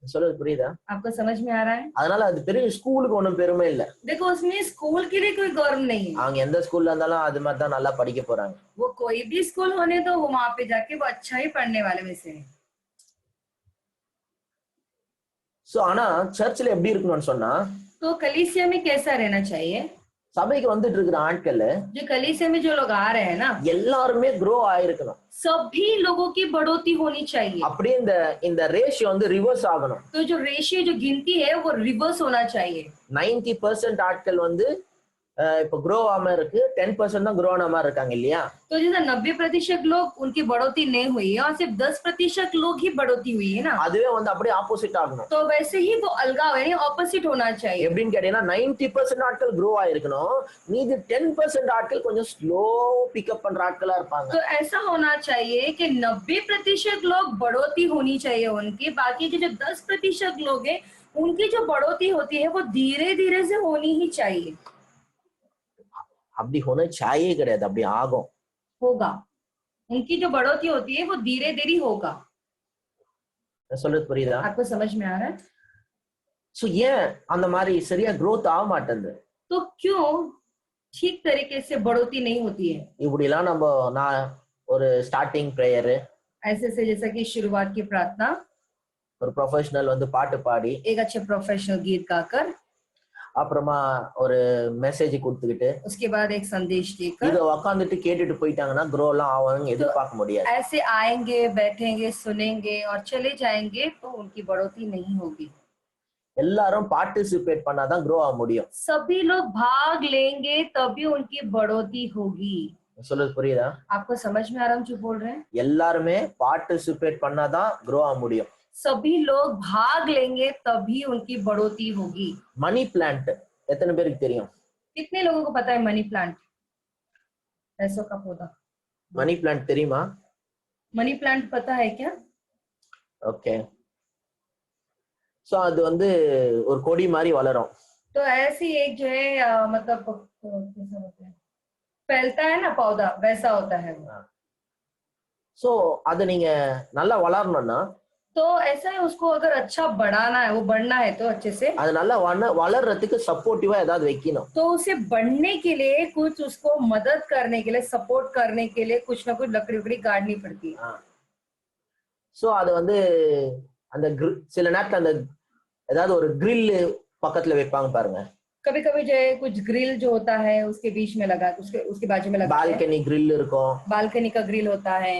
சொல்றது புரியுதா? आपको समझ में आ रहा है? அதனால அது பெரிய ஸ்கூலுக்கு ஒண்ணும் பெருமை இல்ல. देखो उसमें स्कूल के लिए कोई गौरव नहीं है. அவங்க எந்த ஸ்கூல்ல இருந்தாலும் அது மாதிரி தான் நல்லா படிக்க போறாங்க. वो कोई भी स्कूल होने तो वो वहाँ पे जाके वो अच्छा ही पढ़ने वाले में से है. சோ ஆனா சர்ச்ல எப்படி இருக்கணும்னு சொன்னா, तो कलीसिया में कैसा रहना चाहिए? சபைக்கு வந்துட்டு இருக்கிற ஆட்கள், जो कलीसिया में जो लोग आ रहे हैं ना, எல்லாருமே ग्रो ஆயிருக்கணும். सभी लोगों की बढ़ोतरी होनी चाहिए. அப்படியே இந்த ரேஷியோ வந்து ரிவர்ஸ் ஆகணும். तो जो रेशियो जो गिनती है वो रिवर्स होना चाहिए. 90% ஆட்கள் வந்து இப்ப ग्रो ஆகாம இருக்கு, 10% தான் ग्रो ஆன மாதிரி இருக்காங்க இல்லையா? तो जैसे 90% लोग उनकी बढ़ोतरी नहीं हुई है और सिर्फ 10% लोग ही बढ़ोतरी हुई है ना, அதுவே வந்து அப்படியே ஆப்போசிட் ஆகணும். तो वैसे ही वो अलगाव यानी ऑपोजिट होना चाहिए. எப்படின்னு கேட்டீங்கன்னா 90% ஆட்கள் ग्रो ஆயிருக்கணும், மீதி 10% ஆட்கள் கொஞ்சம் ஸ்லோ பிக்கப் பண்ற ஆட்களா இருப்பாங்க. तो ऐसा होना चाहिए कि 90% लोग बढ़ोतरी होनी चाहिए उनकी, बाकी के जो 10% लोग हैं उनकी जो बढ़ोतरी होती है वो धीरे धीरे से होनी ही चाहिए. அப்படி होना चाहिए கிடையாது, அப்படி ஆகும். होगा. उनकी जो बढ़ोतरी होती है वो धीरे धीरे होगा. நான் சொல்றது புரியுதா? आपको समझ में आ रहा है? சோ ஏன் அந்த மாதிரி சரியா growth ஆக மாட்டேங்குது? तो क्यों ठीक तरीके से बढ़ोतरी नहीं होती है? இப்படி எல்லாம் நான் ஒரு ஸ்டார்டிங் பிரேயர், ऐसे से जैसा कि शुरुआत की प्रार्थना, ஒரு ப்ரொஃபஷனல் வந்து பாட்டு பாடி, एक अच्छे प्रोफेशनल गीत गाकर, அப்புறமா ஒரு மெசேஜ் கொடுத்துக்கிட்டு, उसके बाद एक संदेश देकर இத உட்கார்ந்துட்டு கேட்டுட்டு போயிட்டாங்கன்னா க்ரோ எல்லாம் ஆவாங்கன்னு எதிர்பார்க்க முடியாது. ऐसे आएंगे, बैठेंगे, सुनेंगे और चले जाएंगे तो उनकी बढ़ोतरी नहीं होगी. எல்லாரும் பார்ட்டிசிபேட் பண்ணாதான் க்ரோ ஆக முடியும். सभी लोग भाग लेंगे तभी उनकी बढ़ोतरी होगी. சொல்றது புரியுதா? आपको समझ में आ रहा है जो बोल रहे हैं? எல்லாருமே பார்ட்டிசிபேட் பண்ணாதான் க்ரோ ஆக முடியும். सभी लोग भाग लेंगे तभी उनकी बढ़ोतरी होगी. மணி பிளான்ட் எத்தனை பேருக்கு தெரியும்? कितने लोगों को पता है मनी प्लांट? पैसों का पौधा. மணி பிளான்ட் தெரியுமா? मनी प्लांट पता है क्या? ஓகே. சோ அது வந்து ஒரு கொடி மாதிரி வளரும். तो ऐसी एक जो है मतलब कैसा होता है, फैलता है ना पौधा, वैसा होता है वो. சோ அது நீங்க நல்லா வளரணும்னா, तो ऐसा है उसको अगर अच्छा बढ़ाना है, वो बढ़ना है तो अच्छे से, அது நல்லா வளர்றதுக்கு சப்போர்ட்டிவா ஏதாவது வைக்கணும். तो उसे बढ़ने के लिए कुछ उसको मदद करने के लिए, सपोर्ट करने के लिए कुछ ना कुछ लकड़ी उकड़ी गाड़नी पड़ती है. சோ அது வந்து அந்த சில நேரத்துல அந்த ஏதாவது ஒரு grill பக்கத்துல வைப்பாங்க பாருங்க. कभी कभी जो है कुछ ग्रिल जो होता है उसके बीच में लगा, उसके बाजू में लगा, பால்கனி grill இருக்கும், बालकनी का ग्रिल होता है,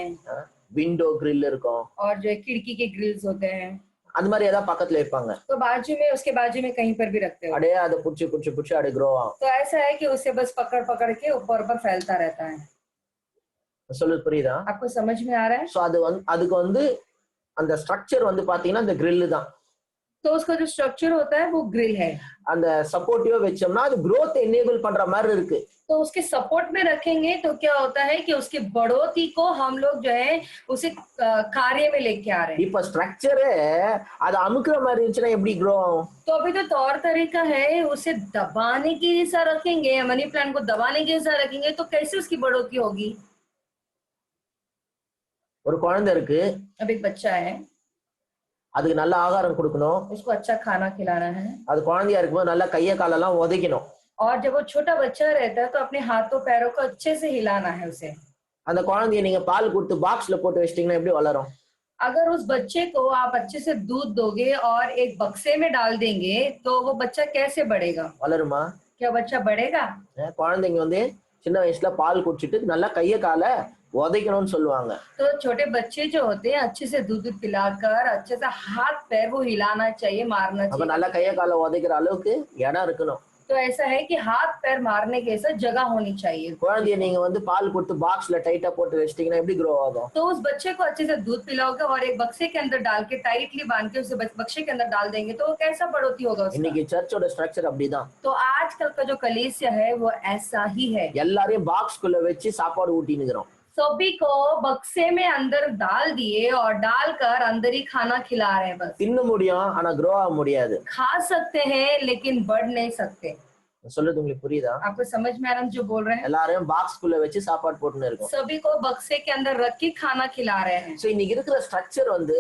விண்டோ grill இருக்கும், और जो है खिड़की के ग्रिल्स होते हैं, அந்த மாதிரி ஏதாவது பக்கத்துல வைப்பாங்க. तो बाजू में, उसके बाजू में कहीं पर भी रखते हो. அப்படியே அதை புடிச்சு புடிச்சு புடிச்சு அப்படியே க்ரோ ஆகும். तो ऐसा है कि उसे बस पकड़ पकड़ के ऊपर ऊपर फैलता रहता है. சொல்லுது புரியுதா? आपको समझ में आ रहा है? சோ அதுக்கு வந்து அந்த ஸ்ட்ரக்சர் வந்து பாத்தீங்கன்னா அந்த grill தான். तो उसका जो स्ट्रक्चर होता है वो ग्रिल है. அந்த சப்போர்ட்டிவா வச்சோம்னா அது growth enable பண்ற மாதிரி இருக்கு. तो उसके सपोर्ट में रखेंगे तो क्या होता है कि उसकी बढ़ोतरी को हम लोग जो है उसे कार्य में लेके आ रहे हैं. இப்ப ஸ்ட்ரக்சரே அது அமுக்குற மாதிரி இருந்துச்சுன்னா எப்படி க்ரோ ஆகும்? तो अभी तो तौर तरीका है उसे दबाने के जैसा रखेंगे, मनी प्लांट को दबाने के जैसा रखेंगे तो कैसे उसकी बढ़ोतरी होगी? ஒரு குழந்தை இருக்கு, अब एक बच्चा है, அதுக்கு நல்ல ஆகாரம் கொடுக்கணும், उसको अच्छा खाना खिलाना है, அது குழந்தையா இருக்கும்போது நல்லா கையை காலெல்லாம் உதைக்கணும். और जब वो छोटा बच्चा रहता है तो अपने हाथों पैरों को अच्छे से हिलाना है उसे. அந்த குழந்தைய நீங்க பால் கொடுத்து பாக்ஸ்ல போட்டு வச்சிட்டீங்கன்னா எப்படி வளரும்? अगर उस बच्चे को आप अच्छे से दूध दोगे और एक बक्से में डाल देंगे तो वो बच्चा कैसे बढ़ेगा? வளருமா? क्या बच्चा बढ़ेगा? குழந்தைங்க வந்து சின்ன வயசுல பால் குடிச்சிட்டு நல்லா கையை காலை உதைக்கணும்னு சொல்லுவாங்க. तो छोटे बच्चे जो होते हैं अच्छे से दूध पिलाकर अच्छे से हाथ पैर वो हिलाना चाहिए, मारना அப்ப चाहिए. நல்லா கையை காலை உதைக்கிற அளவுக்கு இடம் இருக்கணும். तो ऐसा है कि हाथ पैर मारने के ऐसा जगह होनी चाहिए. குழந்தைய நீங்க வந்து பால் கொடுத்து பாக்ஸ்ல டைட்டா போட்டு வச்சிட்டீங்கன்னா எப்படி க்ரோ ஆகும்? तो उस बच्चे को अच्छे से दूध पिलाओगे और एक बक्से के अंदर डाल के टाइटली बांध के उसे बक्से के अंदर डाल देंगे तो वो कैसा बढ़ोतरी होगा उसका? இன்னைக்கு சர்ச்சோட ஸ்ட்ரக்சர் அப்படிதான். तो आजकल का जो कलीसिया है वो ऐसा ही है. எல்லாரையும் பாக்ஸ்குள்ள வச்சு சாப்பாடு ஊட்டினுக்கிறோம். सभी को बक्से में अंदर डाल दिए और डालकर अंदर ही खाना खिला रहे हैं. बस தின்ன முடியும் ஆனா க்ரோ ஆக முடியாது. खा सकते हैं लेकिन बढ़ नहीं सकते. சொல்றது உங்களுக்கு புரியுதா? आपको समझ में आ रहा है जो बोल रहे हैं? எல்லாரையும் பாக்ஸ்குள்ள வச்சு சாப்பாடு போட்டுன்னு இருக்கோம். सभी को बक्से के अंदर रख के खाना खिला रहे हैं. சோ இன்னைக்கு இருக்கிற ஸ்ட்ரக்சர் வந்து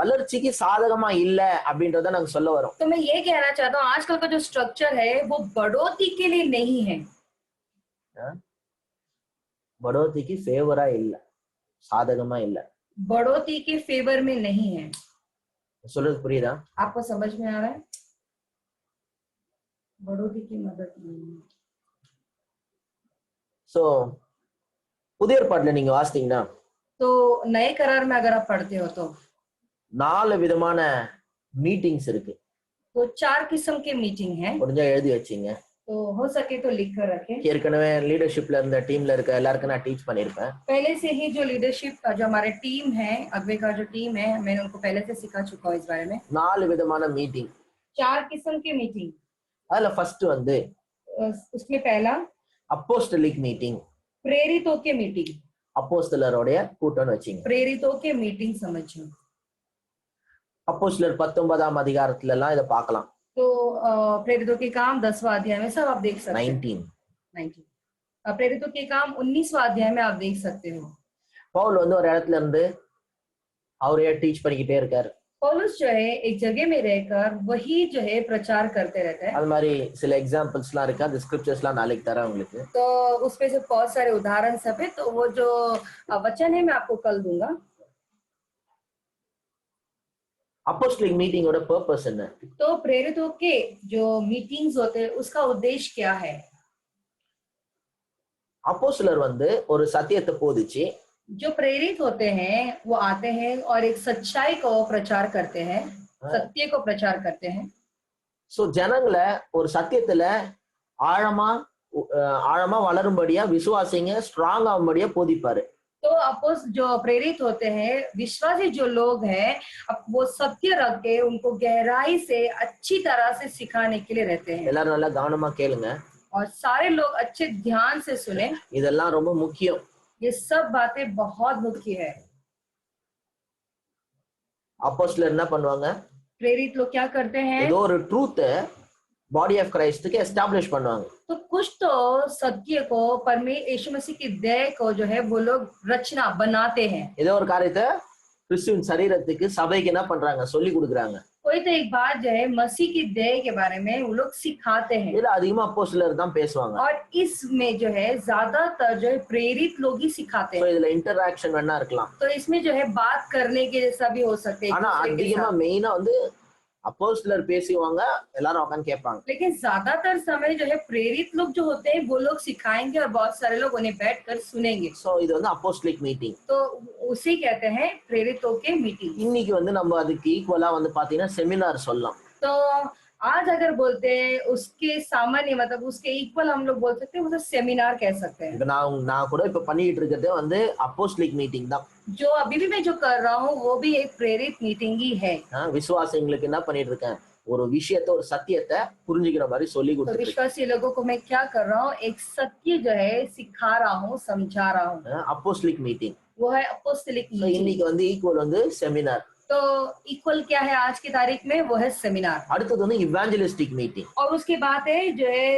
வளர்ச்சிக்கு சாதகமா இல்ல அப்படின்றத நாங்க சொல்ல வரோம். तो मैं ये कहना चाहता हूँ आजकल का जो स्ट्रक्चर है वो बढ़ोतरी के लिए नहीं है. बढ़ोतरीக்கு ஃபேவரா இல்ல, சாதகமா இல்ல. बढ़ोतरी के फेवर में नहीं है. சொல்றது புரியுதா? आपको समझ में आ रहा है? बढ़ोतरी की मदद नहीं है. சோ புதிய ஏற்பாட்டுல நீங்க வாசித்தீங்கன்னா तो नए करार में अगर आप पढ़ते हो तो 4 விதமான மீட்டிங்ஸ் இருக்கு. तो 4 किस्म के मीटिंग है. முடிஞ்சா எழுதி வச்சீங்க. तो हो सके तो लिख कर रखें. ஏற்கனவே லீடர்ஷிப்ல இருந்த டீம்ல இருக்க எல்லாருக்கும் நான் டீச் பண்ணிருப்பேன். पहले से ही जो लीडरशिप का जो हमारे टीम है, अगवे का जो टीम है, मैंने उनको पहले से सिखा चुका हूँ इस बारे में. 4 விதமான மீட்டிங். 4 किस्म की मीटिंग. அதுல ஃபர்ஸ்ட் வந்து उसमें पहला அப்போஸ்டலிக் மீட்டிங், प्रेरितों के मीटिंग. அப்போஸ்தலரோட கூட்டம்னு வச்சீங்க. प्रेरितों के मीटिंग समझो. அப்போஸ்தலர் 19ஆம் அதிகாரத்துல எல்லாம் இத பார்க்கலாம். तो प्रेरितों के काम 10वां अध्याय में सब आप देख सकते हैं. 19 प्रेरितों के काम 19वां अध्याय में आप देख सकते हो. பவுல் வந்து ஒரு இடத்துல இருந்து அவரே டீச் பண்ணிக்கிட்டே இருக்காரு. पौलुस जो है एक जगह में रहकर वही जो है प्रचार करते रहते हैं। அது மாதிரி சில எக்ஸாம்பிள்ஸ்லாம் இருக்கு. அந்த ஸ்கிரிப்சர்ஸ்லாம் நாளைக்கு தரேன் உங்களுக்கு. तो उसमें से बहुत सारे उदाहरण सब है, तो वो जो वचन है मैं आपको कल दूंगा। அப்போஸ்தலிக் மீட்டிங்கோட பர்பஸ் என்ன? तो प्रेरितों के जो मीटिंग्स होते हैं उसका उद्देश्य क्या है? அப்போஸ்தலர் ஒரு சத்தியத்தை போதிச்சு, जो प्रेरित होते हैं वो आते हैं और एक सच्चाई को प्रचार करते हैं, सत्य को प्रचार करते हैं। சோ ஜனங்களை ஒரு சத்தியத்துல ஆழமா ஆழமா வளரும்படியா, விசுவாசிங்க ஸ்ட்ராங் ஆகும்படியா போதிப்பாரு. तो अपोस जो प्रेरित होते हैं, विश्वासी जो लोग हैं, वो सत्य रख के उनको गहराई से अच्छी तरह से सिखाने के लिए रहते हैं। எல்லாரும் நல்லா கவனமா கேளுங்க. और सारे लोग अच्छे ध्यान से सुने, இதெல்லாம் ரொம்ப முக்கியம். ये सब बातें बहुत मुख्य है। அப்போஸ்தலர் என்ன பண்ணுவாங்க? प्रेरित लोग क्या करते हैं? ஏதோ ஒரு ட்ரூத் பாடி ஆஃப் கிரைஸ்டுக்கு எஸ்டாப்லிஷ் பண்ணுவாங்க. तो कुछ तो सत्य को परमेश्वर यीशु मसीह की दया को जो है वो लोग रचना बनाते हैं। ஏதோ ஒரு காரியத்தை கிறிஸ்துவின் சரீரத்துக்கு சபைக்கு என்ன பண்றாங்க? சொல்லி கொடுக்குறாங்க. कोई तो एक बात जो है मसीह की दया के बारे में वो लोग सिखाते हैं। இதுல அதிகமா அப்போஸ்தலர் தான் பேசுவாங்க. और इसमें जो है ज्यादातर जो है प्रेरित लोग ही सिखाते சோ हैं। இதுல இன்டராக்ஷன் வேணா இருக்கலாம். तो इसमें जो है बात करने के जैसा भी हो सकते हैं, ஆனா एक दूसरे के அதிகமா साथ। மெயினா அப்போஸ்தலர் பேசுவாங்க, எல்லாரும் உட்கார்ந்து கேட்பாங்க. लेकिन ज्यादातर समय जो है प्रेरित लोग जो होते हैं वो लोग सिखाएंगे और बहुत सारे लोग उन्हें बैठकर सुनेंगे। சோ இது அப்போஸ்தலிக் மீட்டிங். तो उसी कहते हैं प्रेरितों के मीटिंग। இன்னைக்கு நம்ம அதுக்கு ஈக்குவலா பாத்தீங்கன்னா செமினார் சொல்லலாம். तो आज अगर बोलते हैं उसके सामान्य मतलब उसके इक्वल हम लोग बोल सकते हैं, मतलब सेमिनार कह सकते हैं। இப்ப நான் கூட இப்ப பண்ணிட்டு இருக்கிறதே அப்போஸ்தலிக் மீட்டிங் தான். जो अभी भी मैं जो कर रहा हूँ वो भी एक प्रेरित मीटिंग ही है। விசுவாசிங்களுக்கு என்ன பண்ணிட்டு இருக்கேன்? ஒரு விஷயத்தை, ஒரு சத்தியத்தை புரிஞ்சுக்கிற மாதிரி சொல்லி तो கொடுத்துட்டு विश्वासी लोगों को मैं क्या कर रहा हूँ? एक सत्य जो है सिखा रहा हूँ, समझा रहा हूँ। Apostolic meeting. वो है अपोस्टलिक मीटिंग। இன்னைக்கு ஈக்குவல் செமினார். तो इक्वल क्या है आज की तारीख में? वो है सेमिनार। அடுத்தது इवेंजलिस्टिक मीटिंग। और उसके बाद है जो है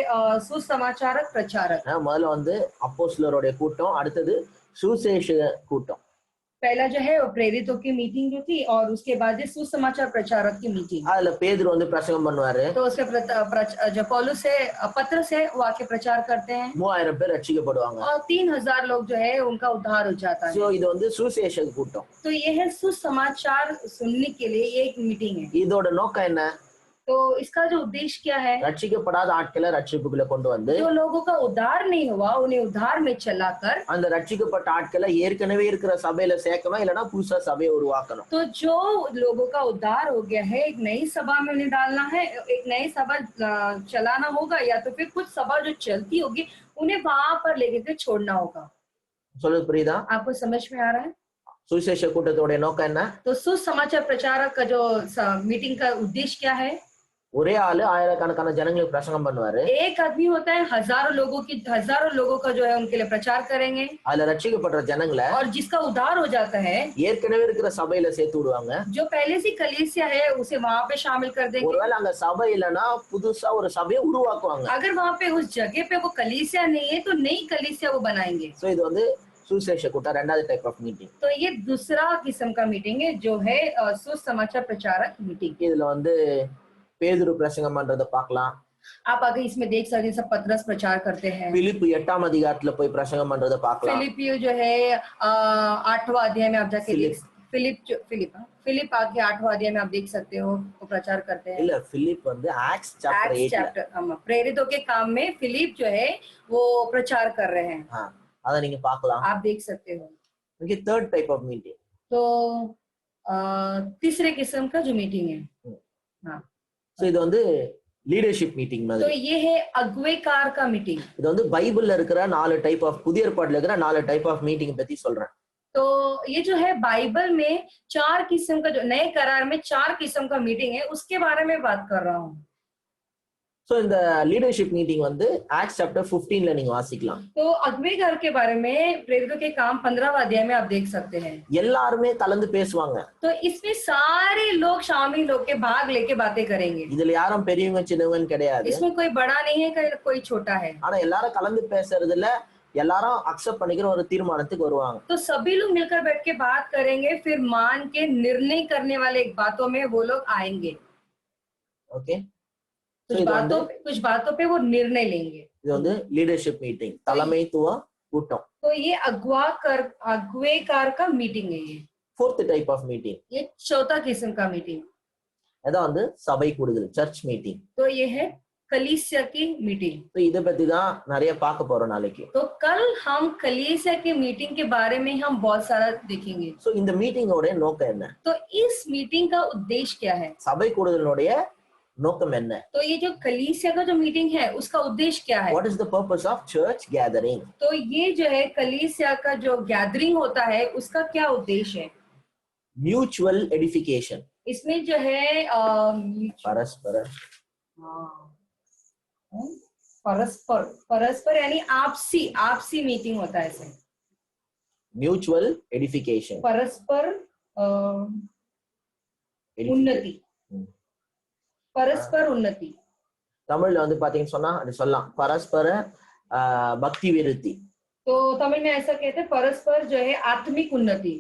सुसमाचारक प्रचारक। முதல்ல அப்போஸ்தலரோட கூட்டம், அடுத்தது சுவிசேஷ கூட்டம். पहला जो है वो प्रेरितों की मीटिंग जो थी, और उसके बाद है सुसमाचार प्रचारक की मीटिंग। அதுல பேதுரு பிரசங்கம் பண்ணுவாரு. तो उसके जो पौलुस है, पत्रस है, वो आके प्रचार करते हैं। 3000 பேர் ரட்சிக்கப்படுவாங்க. और 3000 लोग जो है उनका उद्धार हो जाता है। சோ இது சுவிசேஷ கூட்டம். तो ये है सुसमाचार सुनने के लिए एक मीटिंग है। இதோட நோக்கம் என்ன? तो इसका जो उद्देश्य क्या है? ரட்சிக்கப்படாத ஆட்களை ரட்சிப்புக்குள்ள கொண்டு வந்து, जो लोगों का उद्धार नहीं हुआ उन्हें उद्धार में चलाकर, அந்த ரட்சிக்கப்பட்ட ஆட்களை ஏற்கனவே இருக்கிற சபையில சேர்க்கணும், இல்லனா புதுசா சபையை உருவாக்கணும். तो जो लोगों का उद्धार हो गया है एक नई सभा में उन्हें डालना है, एक नई सभा चलाना होगा, या तो फिर कुछ सभा जो चलती होगी उन्हें वहां पर लेकर छोड़ना होगा। சொல்றது புரியுதா? आपको समझ में आ रहा है? சுவிசேஷ கூட்டத்தோட நோக்கம் என்ன? तो सुसमाचार प्रचारक का जो मीटिंग का उद्देश्य क्या है? ஒரே ஆளு ஆயிரக்கணக்கான ஜனங்களுக்கு பிரசங்கம் பண்ணுவாரு. एक आदमी होता है, हजारों लोगों का जो है उनके लिए प्रचार करेंगे। அதுல ரட்சிக்கப்படுற ஜனங்களை और जिसका उद्धार हो जाता है ஏற்கனவே இருக்கிற சபையில சேர்த்து விடுவாங்க. जो पहले से कलीसिया है उसे वहां पे शामिल कर देंगे। ஒருவேளை அங்க சபை இல்லனா புதுசா ஒரு சபையை உருவாக்குவாங்க. अगर वहां पे उस जगह पे वो कलीसिया नहीं है तो नई कलीसिया वो बनाएंगे। சோ இது सुविशेष கூட்டம், ரெண்டாவது டைப் ஆஃப் மீட்டிங். तो ये दूसरा किस्म का मीटिंग है जो है सुसमाचार प्रचारक मीटिंग। இதுல பேதுரு பிரசங்கம் பண்றத பார்க்கலாம். आप आगे इसमें देख सकते हैं, सब पतरस प्रचार करते हैं। பிலிப்பு 8ஆம் அதிகாரத்துல போய் பிரசங்கம் பண்றத பார்க்கலாம். फिलिपियो जो है 8वां अध्याय में आप जाके फिलिप आगे 8वां अध्याय में आप देख सकते हो, वो प्रचार करते हैं। இல்ல, பிலிப் ஆக்ட்ஸ் சாப்டர் 8 प्रेरितों के काम में फिलिप जो है वो प्रचार कर रहे हैं। हां, அத நீங்க பார்க்கலாம். आप देख सकते हो। Okay, third type of meeting. तो तीसरे किस्म का जो मीटिंग है, हाँ, सो இது லீடர்ஷிப் மீட்டிங் மாதிரி। तो ये है अगुवेकार का मीटिंग। இது பைபிள்ல இருக்கிற 4 டைப் ஆஃப், புதிய ஏற்பாடுல இருக்கிற 4 டைப் ஆஃப் மீட்டிங் பத்தி சொல்றேன்। तो ये जो है बाइबल में 4 किस्म का, जो नए करार में 4 किस्म का मीटिंग है उसके बारे में बात कर रहा हूँ। सो இந்த லீடர்ஷிப் மீட்டிங் ஆக்ட்ஸ் சாப்டர் 15ல நீங்க வாசிக்கலாம்। तो अगुवेकार के बारे में प्रेरितों के काम 15वां अध्याय में आप देख सकते हैं। எல்லாரும் கலந்து பேசுவாங்க। तो इसमें सारे लोग शामिल होकर भाग लेके बातें करेंगे। இதுல யாரும் பெரியவங்க சின்னவங்க கிடையாது। इसमें कोई बड़ा नहीं है, कोई छोटा है। ஆனா எல்லாரும் கலந்து பேசுறதுல எல்லாரும் அக்செப்ட் பண்ணிக்கிற ஒரு தீர்மானத்துக்கு வருவாங்க. तो सभी लोग मिलकर बैठ के बात करेंगे, फिर मान के निर्णय करने वाले बातों में वो लोग आएंगे। ஓகே, சோ இது வந்து कुछ बातों पे वो निर्णय लेंगे। இது வந்து லீடர்ஷிப் மீட்டிங், தலைமைத்துவ கூட்டம். तो ये अगुवेकार का मीटिंग है। ये ஃபோர்த் டைப் ஆஃப் மீட்டிங், ये चौथा किस्म का मीटिंग, அதான் வந்து சபை கூடுதல், சர்ச் மீட்டிங். तो ये है कलीसिया की मीटिंग। तो இத பத்தி தான் நிறைய பார்க்க போறோம் நாளைக்கு. तो कल हम कलीसिया की मीटिंग के बारे में हम बहुत सारा देखेंगे। சோ இந்த மீட்டிங்கோட நோக்கம் என்ன? तो इस मीटिंग का उद्देश्य क्या है? சபை கூடுதலுடைய நோக்கம் என்ன? तो ये जो कलीसिया का जो मीटिंग है उसका उद्देश्य क्या है? What is the purpose of church gathering? तो ये जो है कलीसिया का जो गैदरिंग होता है उसका क्या उद्देश्य है? Mutual edification. इसमें जो है परस्पर यानी आपसी मीटिंग होता है इसमें। Mutual edification. परस्पर उन्नति, परस्पर उन्नति। தமிழ்ல வந்து பாத்தீங்கன்னு சொன்னா அது சொல்லலாம் பரஸ்பர பக்தி விருத்தி. तो तमिल में ऐसा कहते हैं परस्पर जो है आत्मिक उन्नति।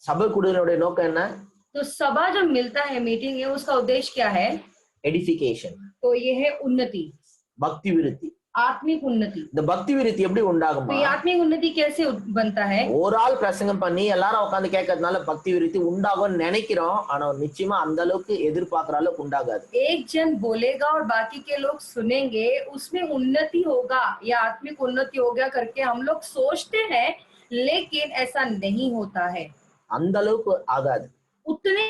சபை கூடுதலுடைய நோக்கம் என்ன? तो सभा जब मिलता है मीटिंग है उसका उद्देश्य क्या है? एडिफिकेशन. तो ये है उन्नति, भक्ति विरुति, आत्मिक उन्नति। இந்த பக்தி விருத்தி எப்படி உண்டாகுமா? तो ये आत्मिक उन्नति कैसे बनता है? ஒரு ஆள் பிரசங்கம் பண்ணி எல்லாரும் உட்கார்ந்து கேட்கறதுனால பக்தி விருத்தி உண்டாகும்னு நினைக்கிறோம், ஆனா நிச்சயமா அந்த அளவுக்கு எதிர்பார்க்கிற அளவுக்கு உண்டாகாது. एक जन बोलेगा और बाकी के लोग सुनेंगे, उसमें उन्नति होगा या आत्मिक उन्नति होगा करके हम लोग सोचते हैं, लेकिन ऐसा नहीं होता है। அந்த அளவுக்கு ஆகாது, उतने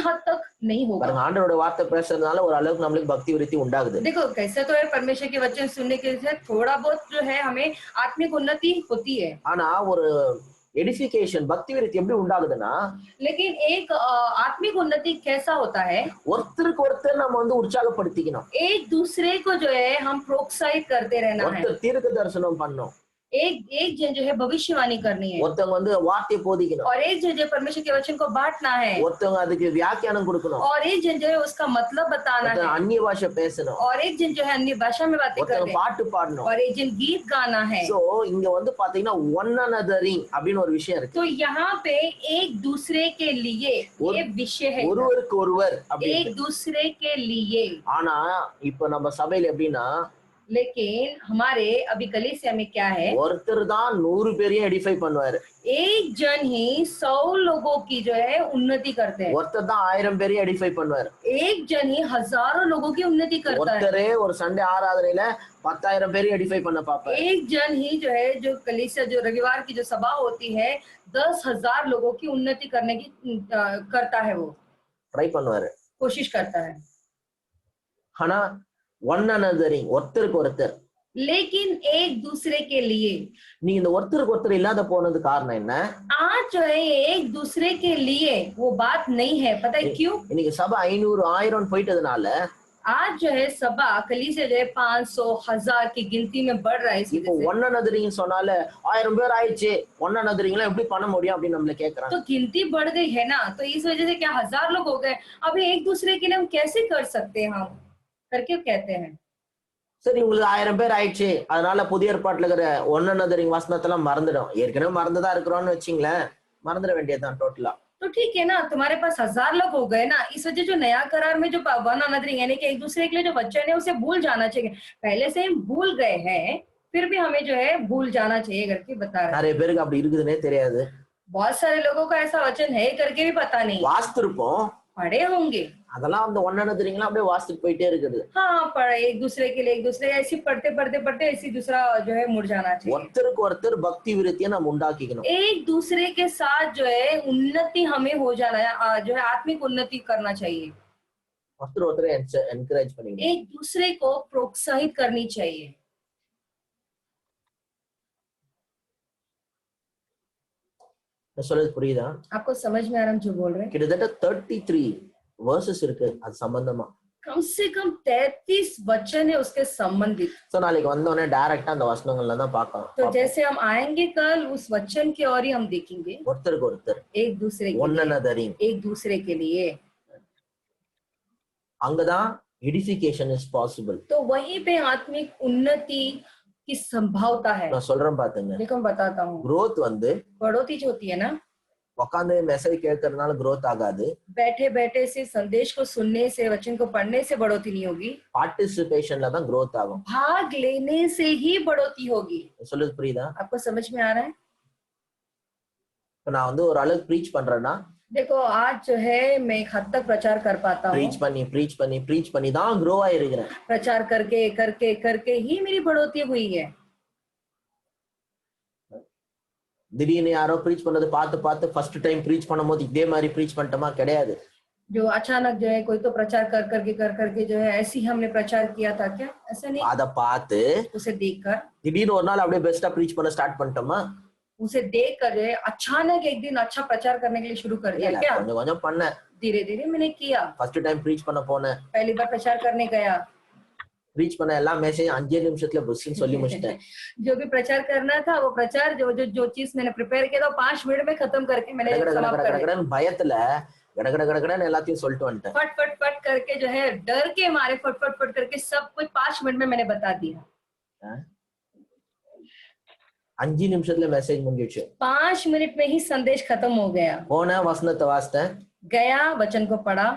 हद तक नहीं होगा। ஆண்டவரோட வார்த்தை பேசுறதுனால ஒரு அளவுக்கு நம்மளுக்கு பக்தி விருத்தி உண்டாகுது. देखो कैसे तो है, परमेश्वर के वचन सुनने के लिए थोड़ा बहुत जो है हमें आत्मिक उन्नति होती है, ஆனா ஒரு எடிஃபிகேஷன் பக்தி விருத்தி எப்படி உண்டாகுதுன்னா, लेकिन एक आत्मिक उन्नति कैसा होता है? ஒருத்தருக்கு ஒருத்தர் நம்ம வந்து உற்சாகப்படுத்திக்கணும், एक दूसरे को जो है हम प्रोत्साहित करते रहना है। ஒருத்தர் தீர்க்க தரிசனம் பண்ணணும், एक जन जो है भविष्यवाणी करनी है, ஒருத்தங்க வந்து வார்த்தையை போதிக்கணும், और एक जन जो परमेश्वर के वचन को बांटना है, ஒருத்தங்க அதுக்கு வியாக்கியானம் கொடுக்கணும், और एक जन जो है उसका मतलब बताना है, அந்நிய பாஷை பேசணும், और एक जन जो है अन्य भाषा में बातें ஒருத்தங்க करना है, பாட்டு பாடணும், और एक जन गीत गाना है। சோ இங்க வந்து பாத்தீங்கன்னா ஒன் அனதரிங் அப்படின்னு ஒரு விஷயம் இருக்கு. तो यहाँ पे एक दूसरे के लिए ये विषय है, ஒருவருக்கு ஒருவர் அப்படி. एक दूसरे के लिए। ஆனா இப்ப நம்ம சபையில எப்படின்னா, लेकिन हमारे अभी कलीसिया में क्या है? ஒருத்தர் தான் 100 பேரையும் எடிஃபை பண்ணுவாரு, एक जन ही 100 लोगों की जो है उन्नति करते हैं, ஒருத்தர் தான் 1000 பேரையும் எடிஃபை பண்ணுவாரு, एक जन ही हजारों लोगों की उन्नति करता है, ஒருத்தரே ஒரு சண்டே ஆராதனையில 10,000 பேரையும் எடிஃபை பண்ண பாப்பாரு, एक जन ही जो है जो कलीसिया जो रविवार की जो सभा होती है 10,000 लोगों की उन्नति करने की करता है, वो ட்ரை பண்ணுவாரு, कोशिश करता है। ஆனா ஒன் அனதரிங் ஒருத்தருக்கு ஒருத்தர், लेकिन एक दूसरे के लिए, நீங்க இந்த ஒருத்தருக்கு ஒருத்தர் இல்லாத போனது காரணம் என்ன? आज जो है एक दूसरे के लिए वो बात नहीं है। पता है क्यों? இன்னைக்கு சபை 500 1000 போயிட்டதுனால आज जो है सभा कलीसिया जो है 500 1000 की गिनती में बढ़ रहा है। इस இப்போ वजह से ஒன் அனதரிங் சொன்னால 1000 பேர் ஆயிடுச்சு, ஒன் அனதரிங்லாம் எப்படி பண்ண முடியும் அப்படின்னு நம்மள கேக்குறாங்க. तो गिनती बढ़ गई है ना, तो इस वजह से क्या 1000 लोग हो गए, अभी एक दूसरे के लिए हम कैसे कर सकते हैं, हम करके कहते हैं। சரி உங்களுக்கு 1000 பேர் ஆயிடுச்சு, அதனால புதிய ஏற்பாட்டுல இருக்கிற ஒன் அனதரிங் வசனத்தெல்லாம் மறந்துடும், ஏற்கனவே மறந்துதான் இருக்கிறோம்னு வச்சுங்களேன், மறந்துட வேண்டியதுதான் டோட்டலா. तो ठीक है ना, तुम्हारे पास 1000 लोग हो गए ना, इस वजह जो नया करार में जो वन अनदर यानी कि एक दूसरे के लिए जो वचन है उसे भूल जाना चाहिए। पहले से हम भूल गए हैं, फिर भी हमें जो है भूल जाना चाहिए करके बता रहे हैं। நிறைய பேருக்கு அப்படி இருக்குதுன்னே தெரியாது, बहुत सारे लोगों को ऐसा वचन है करके भी पता नहीं, வாஸ்திருப்போம், पढ़े होंगे, அதெல்லாம் அந்த ஒன் அனதரிங்லாம் அப்படியே வாஸ்துக்கு போயிட்டே இருக்குது. हाँ पढ़े एक दूसरे के लिए, एक दूसरे ऐसे पढ़ते पढ़ते पढ़ते ऐसे दूसरा जो है मुड़ जाना चाहिए। ஒருத்தருக்கு ஒருத்தர் பக்தி விருத்தியை நம்ம உண்டாக்கிக்கணும், एक दूसरे के साथ जो है उन्नति हमें हो जाना है, जो है आत्मिक उन्नति करना चाहिए, ஒருத்தர் ஒருத்தர் என்கரேஜ் பண்ணிக்கணும், एक दूसरे को प्रोत्साहित करनी चाहिए। சொல்றது புரியுதா? आपको समझ में आ रहा हम जो बोल रहे हैं? கிட்டத்தட்ட 33 வேர்சஸ் இருக்கு அது சம்பந்தமா, कम से कम 33 वचन है उसके संबंधित। சோ நாளைக்கு வந்தோடனே டைரக்டா அந்த வசனங்கள்ல தான் பார்க்கலாம். तो जैसे हम आएंगे कल उस वचन की ओर ही हम देखेंगे, ஒருத்தருக்கு ஒருத்தர் एक दूसरे के ஒன் लिए, அனதரிங், एक दूसरे के लिए। அங்கதான் edification is possible. तो वहीं पे आत्मिक उन्नति की संभावना है। நான் சொல்றேன் பாத்துங்க, देखो मैं बताता हूँ, growth வந்து बढ़ोतरी जो होती है ना, உட்காந்து மெசேஜ் கேட்கறதுனால growth ஆகாது. बैठे बैठे से संदेश को सुनने से, वचन को पढ़ने से बढ़ोतरी नहीं होगी, பார்ட்டிசிபேஷன்ல தான் growth ஆகும். भाग लेने से ही बढ़ोतरी होगी। சொல்லுது புரியுதா? आपको समझ में आ रहा है? இப்ப நான் வந்து ஒரு அளவுக்கு ப்ரீச் பண்றேன்னா, देखो आज जो है मैं एक हद तक प्रचार कर पाता हूँ, ப்ரீச் பண்ணி தான் grow ஆயிருக்கிறேன். प्रचार करके करके करके ही मेरी बढ़ोतरी हुई है। திடீர்னு யாரோ ப்ரீச் பண்ணது பார்த்து பார்த்து ஃபர்ஸ்ட் டைம் ப்ரீச் பண்ணும்போது இதே மாதிரி ப்ரீச் பண்ணிட்டோமா? கிடையாது. जो अचानक जो है कोई तो प्रचार कर करके जो है ऐसे ही हमने प्रचार किया था क्या? ऐसा नहीं। அத பார்த்து उसे देखकर, திடீர்னு ஒரு நாள் அப்படியே பெஸ்டா ப்ரீச் பண்ண ஸ்டார்ட் பண்ணிட்டோமா? उसे देखकर जो है अचानक एक दिन अच्छा प्रचार करने के लिए शुरू कर दिया क्या? கொஞ்சம் கொஞ்சம் பண்ணேன். धीरे धीरे मैंने किया। ஃபர்ஸ்ட் டைம் ப்ரீச் பண்ண போனேன், पहली बार प्रचार करने गया, ப்ரீச் பண்ண எல்லா மெசேஜ் 5 நிமிஷத்துல புஷ்ன்னு சொல்லி முடிச்சிட்டேன். जो भी प्रचार करना था वो प्रचार जो चीज मैंने प्रिपेयर किया था 5 मिनट में खत्म करके मैंने समाप्त कर दिया। பயத்துல கடகடன்னு எல்லாத்தையும் சொல்லிட்டு வந்துட்டேன். फट फट फट करके जो है डर के मारे फट फट फट करके सब कुछ 5 मिनट में मैंने बता दिया। 5 நிமிஷத்துல மெசேஜ் முடிஞ்சிடுச்சு. 5 मिनट में ही संदेश खत्म हो गया। போன வசனத்தை வாசித்தேன், गया वचन को पढ़ा,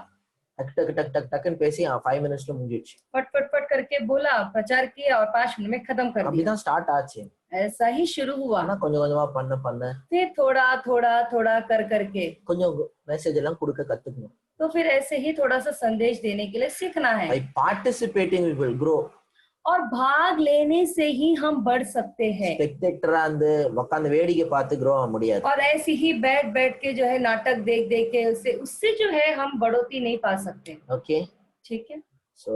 टक टक टक टकன்னு பேசி 5 மினிட்ஸ்ல முடிஞ்சிடுச்சு. फट फट फट करके बोला, प्रचार किया और 5 मिनट में खत्म कर दिया। அப்படிதான் ஸ்டார்ட் ஆச்சு. ऐसा ही शुरू हुआ। ஆனா கொஞ்சம் கொஞ்சமா பண்ண फिर थोड़ा थोड़ा थोड़ा कर करके கொஞ்சம் மெசேஜ் எல்லாம் கொடுக்க கத்துக்கணும். तो फिर ऐसे ही थोड़ा सा संदेश देने के लिए सीखना है। by participating we will grow. और भाग लेने से ही हम बढ़ सकते हैं। ஸ்பெக்டேட்டரா வந்து உட்கார்ந்து வேடிக்கை பார்த்து grow ஆக முடியாது. और ऐसे ही बैठ बैठ के जो है नाटक देख देख के उससे जो है हम बढ़ोतरी नहीं पा सकते। Okay, ठीक है। so